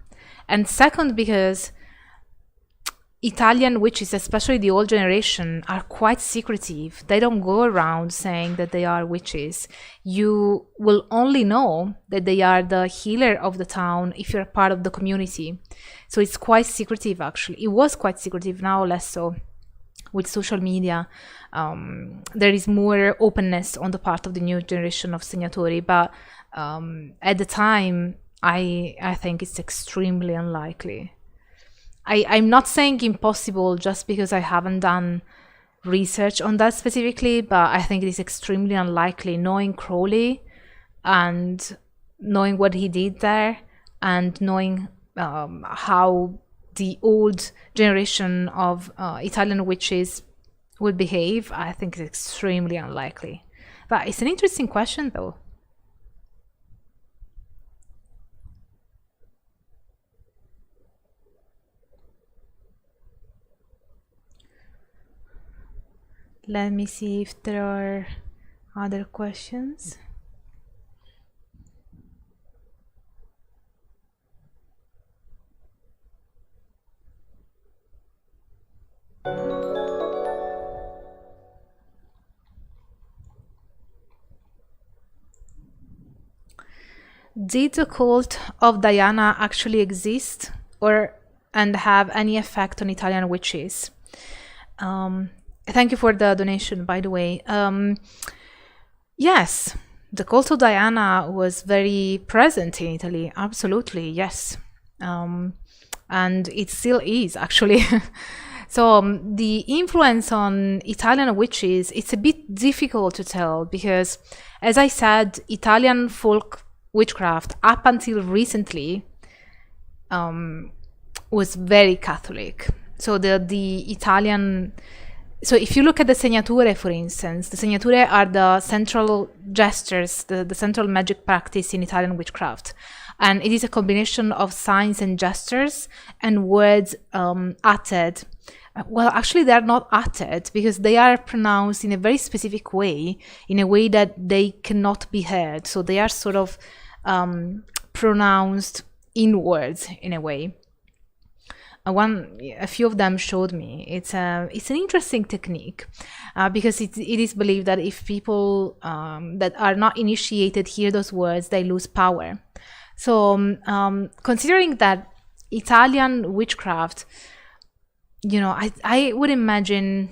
and second, because Italian witches, especially the old generation, are quite secretive. They don't go around saying that they are witches. You will only know that they are the healer of the town if you're part of the community. So it's quite secretive, actually. It was quite secretive, now less so. With social media, there is more openness on the part of the new generation of segnatori, but at the time, I think it's extremely unlikely. I'm not saying impossible just because I haven't done research on that specifically, but I think it is extremely unlikely, knowing Crowley and knowing what he did there and knowing how the old generation of Italian witches would behave. I think it's extremely unlikely. But it's an interesting question, though. Let me see if there are other questions. Did the cult of Diana actually exist and have any effect on Italian witches? Thank you for the donation, by the way. Yes, the cult of Diana was very present in Italy. Absolutely, yes. And it still is, actually. So the influence on Italian witches, it's a bit difficult to tell because, as I said, Italian folk witchcraft up until recently was very Catholic. So the Italian, so if you look at the segnature, for instance, the segnature are the central gestures, the central magic practice in Italian witchcraft. And it is a combination of signs and gestures and words uttered. Well, actually, they are not uttered because they are pronounced in a very specific way, in a way that they cannot be heard. So they are sort of pronounced in words, in a way. A few of them showed me. It's an interesting technique because it is believed that if people that are not initiated hear those words, they lose power. So considering that Italian witchcraft, you know, I would imagine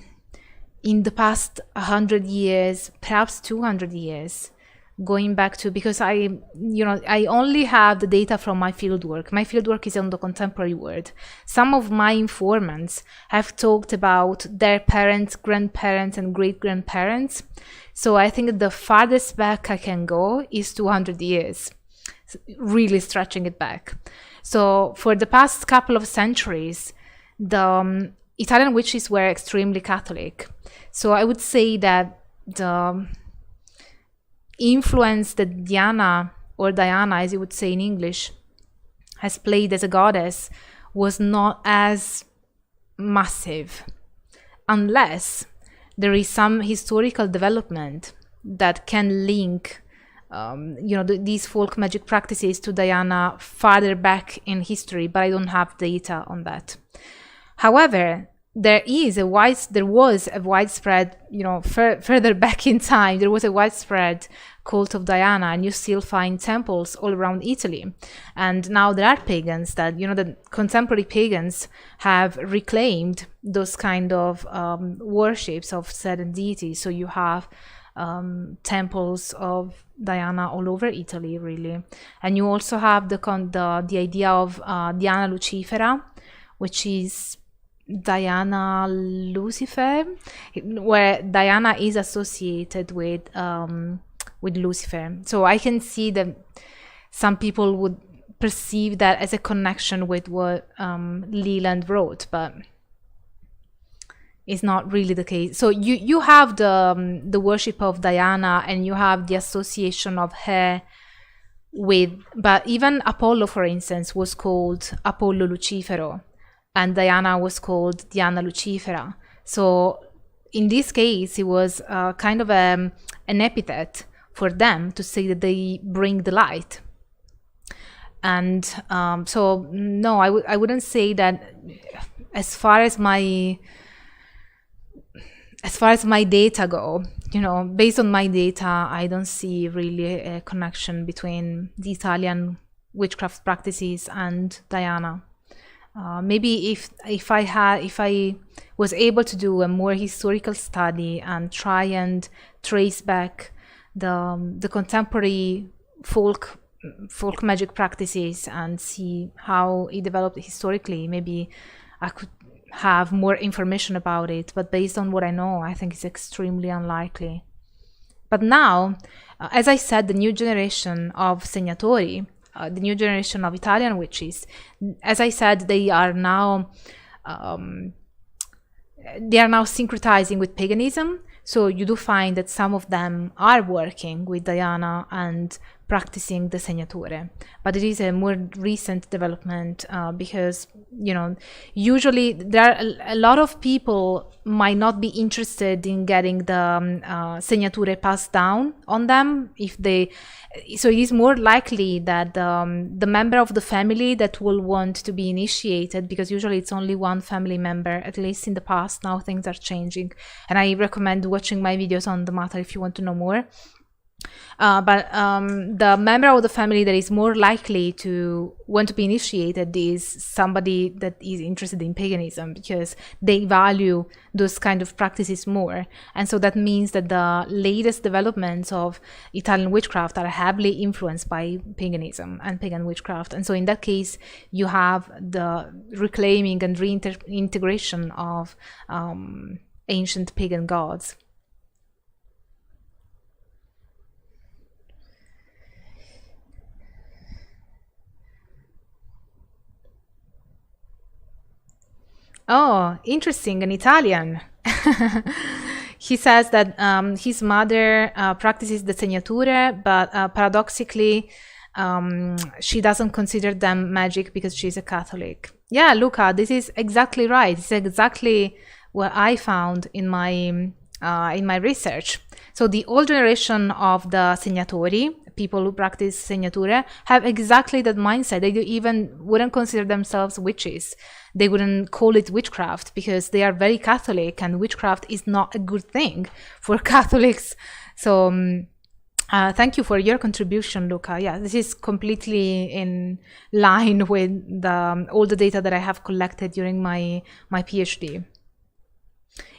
in the past 100 years, perhaps 200 years, going back to, because I only have the data from my fieldwork. My fieldwork is on the contemporary world. Some of my informants have talked about their parents, grandparents, and great-grandparents. So I think the farthest back I can go is 200 years, really stretching it back. So for the past couple of centuries, the Italian witches were extremely Catholic. So I would say that the influence that Diana, or Diana as you would say in English, has played as a goddess was not as massive, unless there is some historical development that can link these folk magic practices to Diana farther back in history, but I don't have data on that. However, there was a widespread, further back in time, there was a widespread cult of Diana, and you still find temples all around Italy. And now there are pagans that, the contemporary pagans have reclaimed those kind of worships of certain deities. So you have temples of Diana all over Italy, really. And you also have the idea of Diana Lucifera, which is Diana Lucifer, where Diana is associated with Lucifer. So I can see that some people would perceive that as a connection with what Leland wrote, but it's not really the case. So you have the worship of Diana, and you have the association of her with, but even Apollo, for instance, was called Apollo Lucifero, and Diana was called Diana Lucifera. So in this case, it was kind of an epithet for them to say that they bring the light. And so no, I wouldn't say that as far as my data go, based on my data, I don't see really a connection between the Italian witchcraft practices and Diana. Maybe if I was able to do a more historical study and try and trace back the contemporary folk magic practices and see how it developed historically, maybe I could have more information about it. But based on what I know, I think it's extremely unlikely. But now, as I said, the new generation of segnatori, the new generation of Italian witches, as I said, they are now syncretizing with paganism. So you do find that some of them are working with Diana and practicing the segnature, but it is a more recent development because usually there are a lot of people might not be interested in getting the segnature passed down on them so it is more likely that the member of the family that will want to be initiated, because usually it's only one family member, at least in the past. Now things are changing, and I recommend watching my videos on the matter if you want to know more. But the member of the family that is more likely to want to be initiated is somebody that is interested in paganism, because they value those kind of practices more. And so that means that the latest developments of Italian witchcraft are heavily influenced by paganism and pagan witchcraft. And so in that case, you have the reclaiming and reintegration of ancient pagan gods. Oh, interesting, an Italian. He says that his mother practices the segnature, but paradoxically, she doesn't consider them magic because she's a Catholic. Yeah, Luca, this is exactly right. It's exactly what I found in my research. So the old generation of the segnatori, people who practice segnature, have exactly that mindset. They even wouldn't consider themselves witches. They wouldn't call it witchcraft because they are very Catholic, and witchcraft is not a good thing for Catholics. So thank you for your contribution, Luca. Yeah, this is completely in line with all the data that I have collected during my PhD.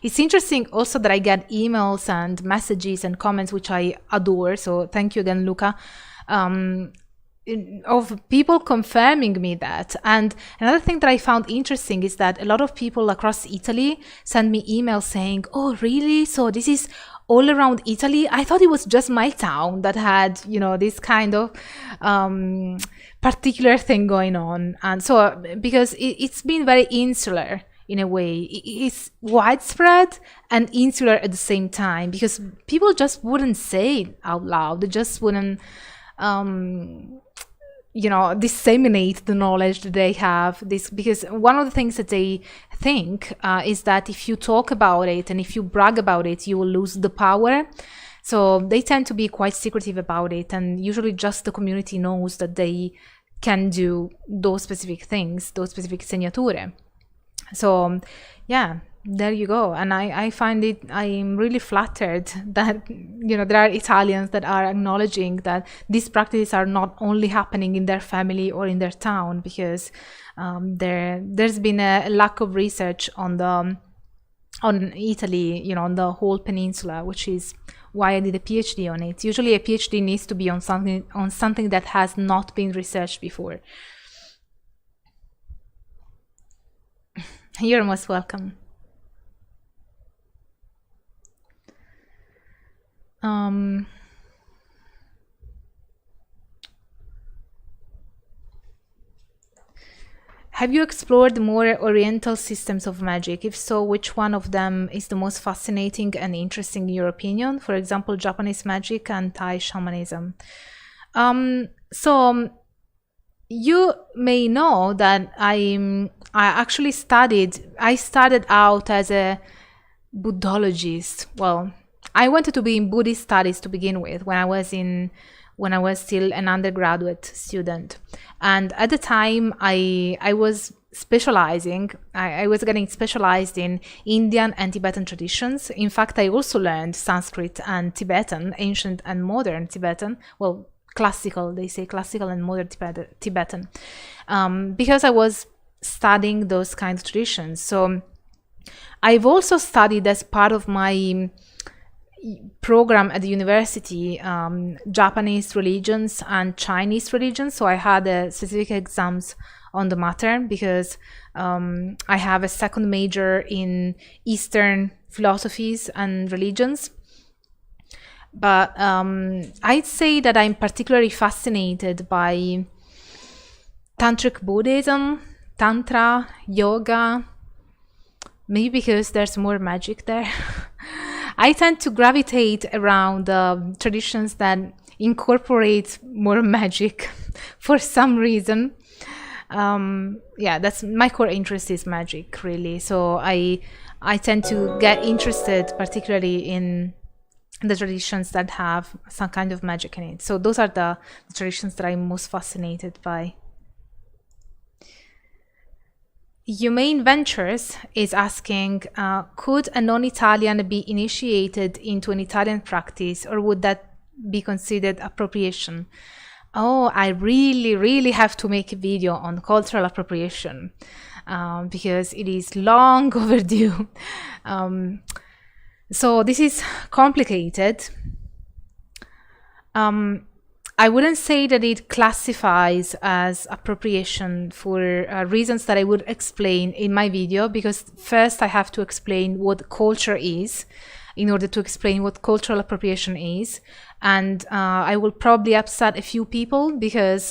It's interesting also that I get emails and messages and comments, which I adore. So thank you again, Luca, of people confirming me that. And another thing that I found interesting is that a lot of people across Italy send me emails saying, oh, really? So this is all around Italy? I thought it was just my town that had, you know, this kind of particular thing going on. And so because it's been very insular in a way. It's widespread and insular at the same time, because people just wouldn't say it out loud. They just wouldn't, disseminate the knowledge that they have. Because one of the things that they think is that if you talk about it and if you brag about it, you will lose the power. So they tend to be quite secretive about it, and usually just the community knows that they can do those specific things, those specific segnature. So yeah, there you go. And I find it, I'm really flattered that, you know, there are Italians that are acknowledging that these practices are not only happening in their family or in their town, because there's been a lack of research on Italy, you know, on the whole peninsula, which is why I did a PhD on it. Usually a PhD needs to be on something that has not been researched before. You're most welcome. Have you explored more Oriental systems of magic? If so, which one of them is the most fascinating and interesting in your opinion? For example, Japanese magic and Thai shamanism. So you may know that I actually started out as a Buddhologist. Well, I wanted to be in Buddhist studies to begin with when I was still an undergraduate student. And at the time I was specializing, I was getting specialized in Indian and Tibetan traditions. In fact, I also learned Sanskrit and Tibetan, ancient and modern Tibetan. Well, classical, they say classical and modern Tibetan, because I was studying those kinds of traditions. So I've also studied, as part of my program at the university, Japanese religions and Chinese religions. So I had specific exams on the matter, because I have a second major in Eastern philosophies and religions. But I'd say that I'm particularly fascinated by Tantric Buddhism, Tantra, yoga, maybe because there's more magic there. I tend to gravitate around traditions that incorporate more magic for some reason. Yeah, that's my core interest, is magic, really. So I tend to get interested particularly in the traditions that have some kind of magic in it. So those are the traditions that I'm most fascinated by. Humane Ventures is asking, could a non-Italian be initiated into an Italian practice, or would that be considered appropriation? Oh, I really have to make a video on cultural appropriation because it is long overdue. So this is complicated. I wouldn't say that it classifies as appropriation for reasons that I would explain in my video, because first I have to explain what culture is in order to explain what cultural appropriation is. And I will probably upset a few people because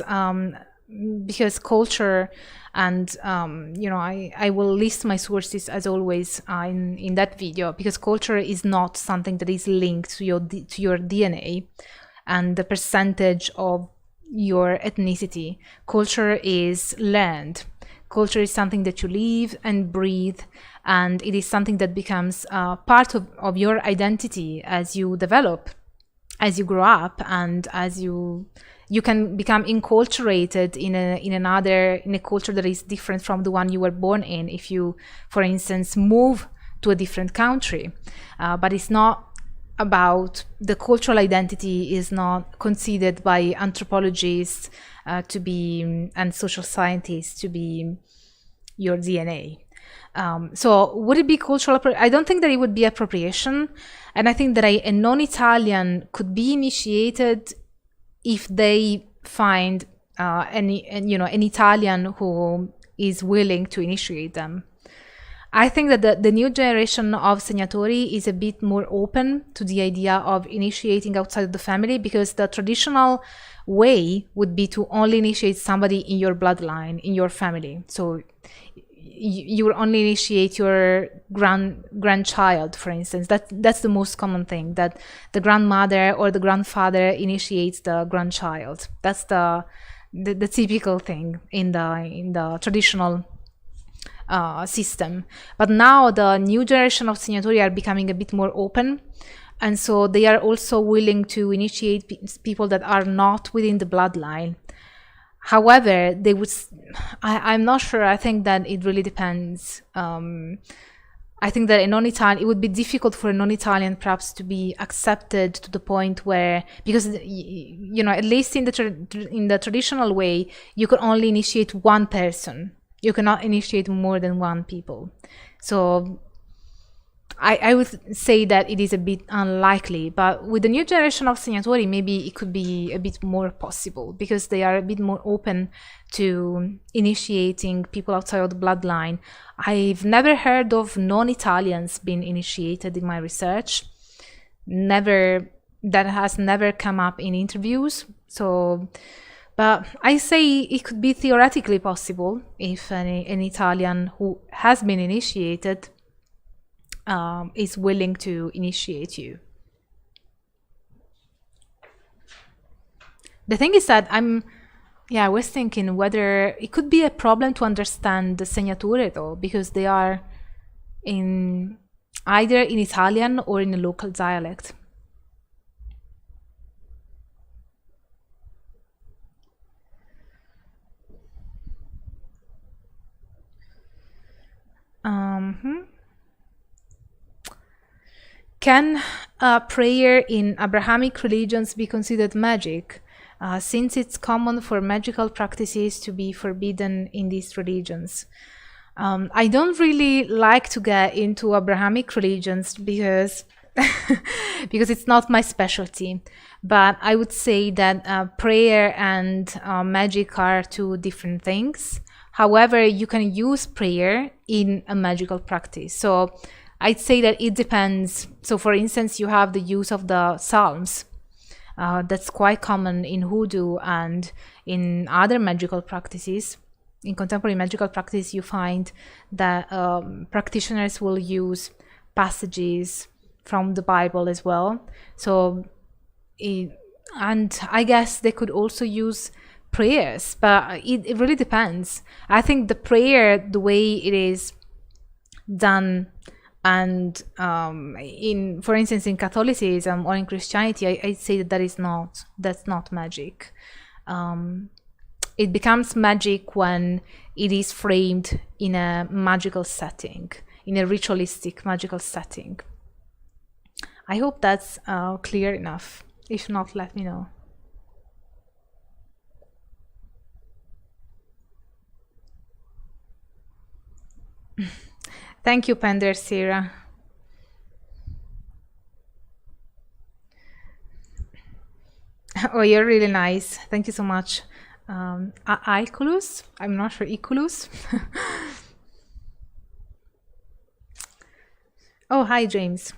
culture, and you know, I will list my sources as always in that video, because culture is not something that is linked to your DNA and the percentage of your ethnicity. Culture is learned. Culture is something that you live and breathe, and it is something that becomes part of your identity as you develop, as you grow up, and as you can become enculturated in a culture that is different from the one you were born in. If you, for instance, move to a different country, but it's not about the cultural identity is not considered by anthropologists to be and social scientists to be your DNA. So would it be cultural? I don't think that it would be appropriation, and I think that a non-Italian could be initiated if they find an Italian who is willing to initiate them. I think that the new generation of segnatori is a bit more open to the idea of initiating outside of the family, because the traditional way would be to only initiate somebody in your bloodline, in your family. So you will only initiate your grandchild, for instance. That's the most common thing, that the grandmother or the grandfather initiates the grandchild. That's the typical thing in the traditional system. But now the new generation of segnatori are becoming a bit more open, and so they are also willing to initiate people that are not within the bloodline. However, they would, I'm not sure. I think that it really depends. I think that a non-Italian, it would be difficult for a non-Italian perhaps to be accepted to the point where, because you know, at least in the traditional way, you could only initiate one person. You cannot initiate more than one people. So I would say that it is a bit unlikely, but with the new generation of segnatori, maybe it could be a bit more possible, because they are a bit more open to initiating people outside of the bloodline. I've never heard of non-Italians being initiated in my research. That has never come up in interviews. So, but I say it could be theoretically possible if an Italian who has been initiated is willing to initiate you. The thing is that I was thinking whether it could be a problem to understand the segnature though, because they are either in Italian or in a local dialect. Can prayer in Abrahamic religions be considered magic, since it's common for magical practices to be forbidden in these religions? I don't really like to get into Abrahamic religions because because it's not my specialty. But I would say that prayer and magic are two different things. However, you can use prayer in a magical practice. So I'd say that it depends. So for instance, you have the use of the Psalms. That's quite common in Hoodoo and in other magical practices. In contemporary magical practice, you find that practitioners will use passages from the Bible as well. So, and I guess they could also use prayers, but it really depends. I think the prayer, the way it is done, and for instance, in Catholicism or in Christianity, I'd say that that's not magic. It becomes magic when it is framed in a magical setting, in a ritualistic magical setting. I hope that's clear enough. If not, let me know. Thank you, Pender Sira. Oh, you're really nice. Thank you so much. Iculus? I'm not sure. Iculus? Oh, hi, James.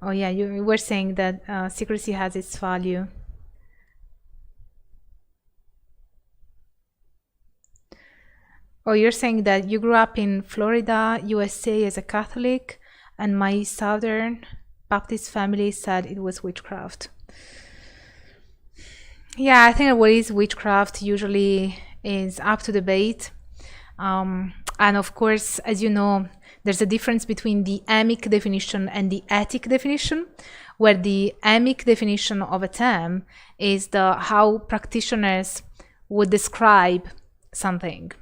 Oh, yeah, you were saying that secrecy has its value. Oh, you're saying that you grew up in Florida, USA as a Catholic, and my Southern Baptist family said it was witchcraft. Yeah, I think what is witchcraft usually is up to debate. And of course, as you know, there's a difference between the emic definition and the ethic definition, where the emic definition of a term is how practitioners would describe something.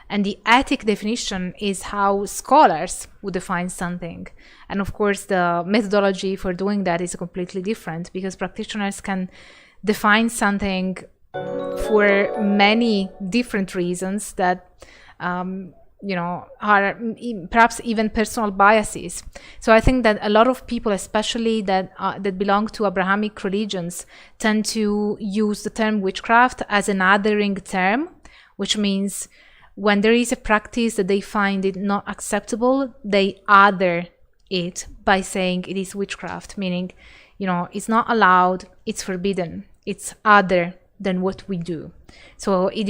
And the ethic definition is how scholars would define something. And of course, the methodology for doing that is completely different, because practitioners can define something for many different reasons that are perhaps even personal biases. So I think that a lot of people, especially that belong to Abrahamic religions, tend to use the term witchcraft as an othering term, which means when there is a practice that they find it not acceptable, they other it by saying it is witchcraft, meaning, it's not allowed, it's forbidden, it's other than what we do. So it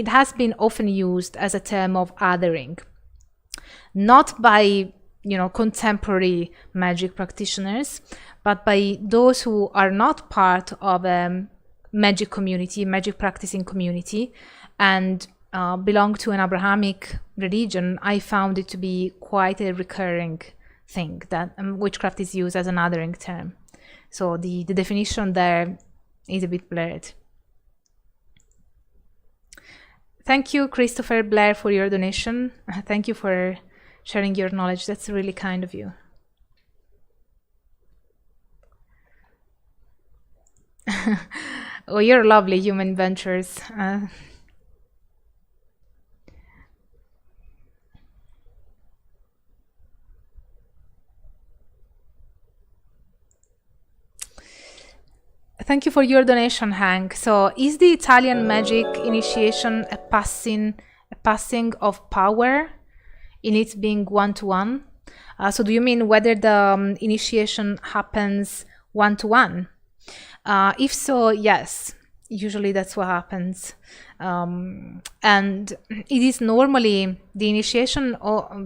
has been often used as a term of othering, not by contemporary magic practitioners, but by those who are not part of a magic community, magic practicing community, and belong to an Abrahamic religion. I found it to be quite a recurring thing that witchcraft is used as an othering term. So the definition there is a bit blurred. Thank you, Christopher Blair, for your donation. Thank you for sharing your knowledge. That's really kind of you. Oh, you're lovely, Human Ventures. Thank you for your donation, Hank. So, is the Italian magic initiation a passing of power in it being one-to-one? So do you mean whether the initiation happens one-to-one? If so, yes. Usually that's what happens. And it is normally, the initiation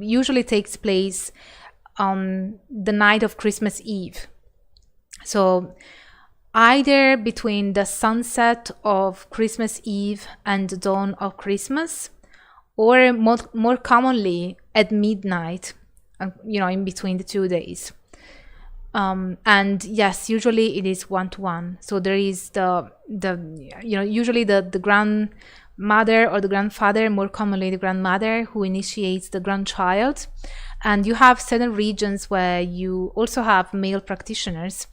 usually takes place on the night of Christmas Eve. So either between the sunset of Christmas Eve and the dawn of Christmas, or more commonly at midnight, in between the 2 days. And yes, usually it is one-to-one. So there is usually the grandmother or the grandfather, more commonly the grandmother, who initiates the grandchild. And you have certain regions where you also have male practitioners,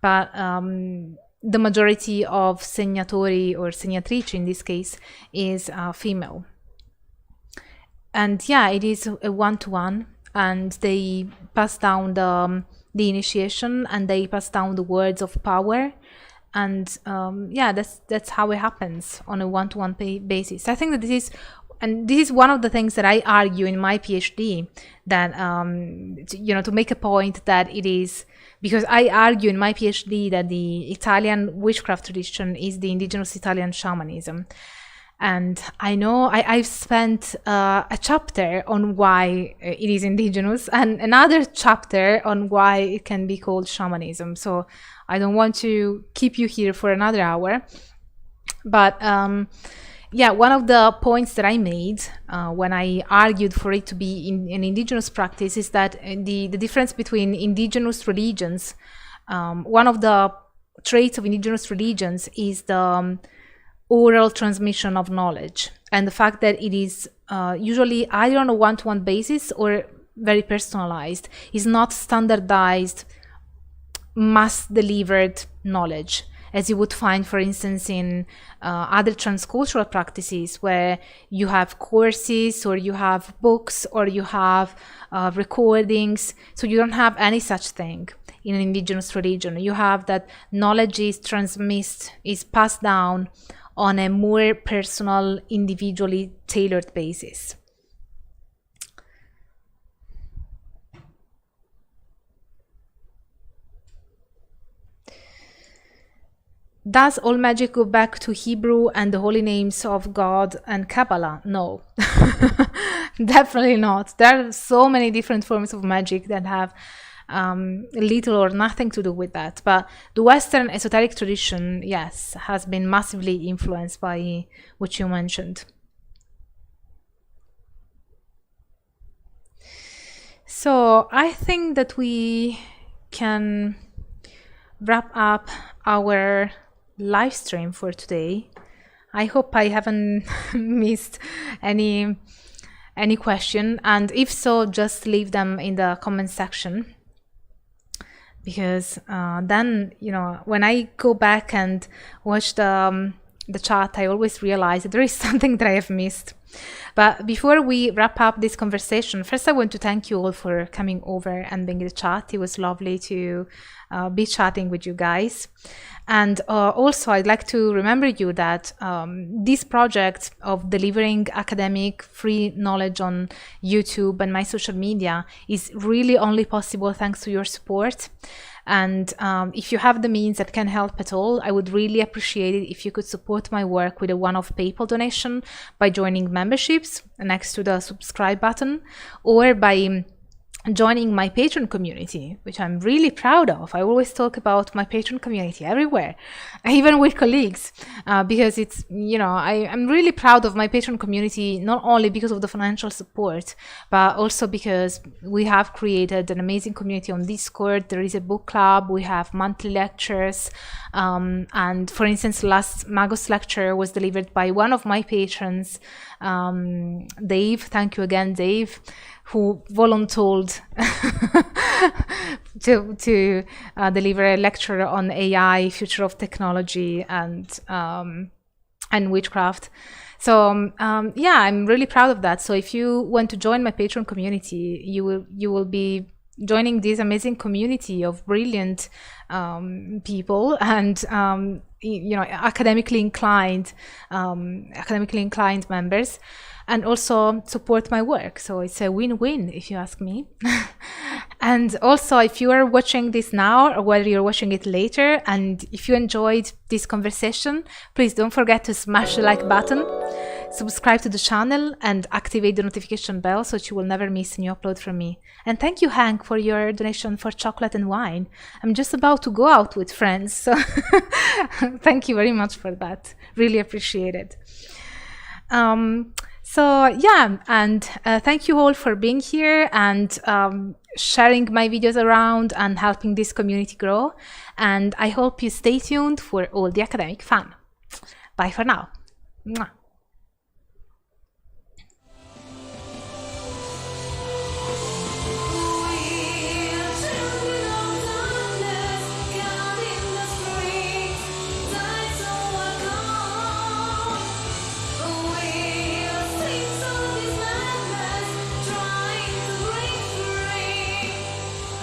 but the majority of segnatori or segnatrici in this case is female. And yeah, it is a one-to-one, and they pass down the initiation, and they pass down the words of power, and yeah, that's how it happens on a one-to-one basis. I think that this is one of the things that I argue in my PhD, that to make a point that it is, because I argue in my PhD that the Italian witchcraft tradition is the indigenous Italian shamanism. And I know I've spent a chapter on why it is indigenous, and another chapter on why it can be called shamanism. So I don't want to keep you here for another hour. But yeah, one of the points that I made when I argued for it to be an indigenous practice is that the difference between indigenous religions, one of the traits of indigenous religions is the oral transmission of knowledge, and the fact that it is usually either on a one-to-one basis or very personalized. It's not standardized, mass-delivered knowledge, as you would find, for instance, in other transcultural practices where you have courses or you have books or you have recordings. So you don't have any such thing in an indigenous religion. You have that knowledge is transmitted, is passed down on a more personal, individually tailored basis. Does all magic go back to Hebrew and the holy names of God and Kabbalah? No, definitely not. There are so many different forms of magic that have little or nothing to do with that. But the Western esoteric tradition, yes, has been massively influenced by what you mentioned. So I think that we can wrap up our live stream for today. I hope I haven't missed any question, and if so, just leave them in the comment section, because then, you know, when I go back and watch the chat, I always realize that there is something that I have missed. But before we wrap up this conversation, first I want to thank you all for coming over and being in the chat. It was lovely to be chatting with you guys. And also I'd like to remember you that this project of delivering academic free knowledge on YouTube and my social media is really only possible thanks to your support. And if you have the means that can help at all, I would really appreciate it if you could support my work with a one-off PayPal donation by joining memberships next to the subscribe button, or by joining my Patreon community, which I'm really proud of. I always talk about my Patreon community everywhere, even with colleagues, because it's, you know, I'm really proud of my Patreon community, not only because of the financial support, but also because we have created an amazing community on Discord. There is a book club, we have monthly lectures, and for instance, last Magos lecture was delivered by one of my patrons, Dave. Thank you again, Dave, who volunteered to deliver a lecture on AI, future of technology, and witchcraft. So yeah, I'm really proud of that. So if you want to join my Patreon community, you will be joining this amazing community of brilliant people and you know, academically inclined members, and also support my work. So it's a win-win, if you ask me. And also, if you are watching this now, or whether you're watching it later, and if you enjoyed this conversation, please don't forget to smash the like button, subscribe to the channel, and activate the notification bell so that you will never miss a new upload from me. And thank you, Hank, for your donation for chocolate and wine. I'm just about to go out with friends, so thank you very much for that. Really appreciate it. So yeah, and thank you all for being here and sharing my videos around and helping this community grow. And I hope you stay tuned for all the academic fun. Bye for now. Mwah.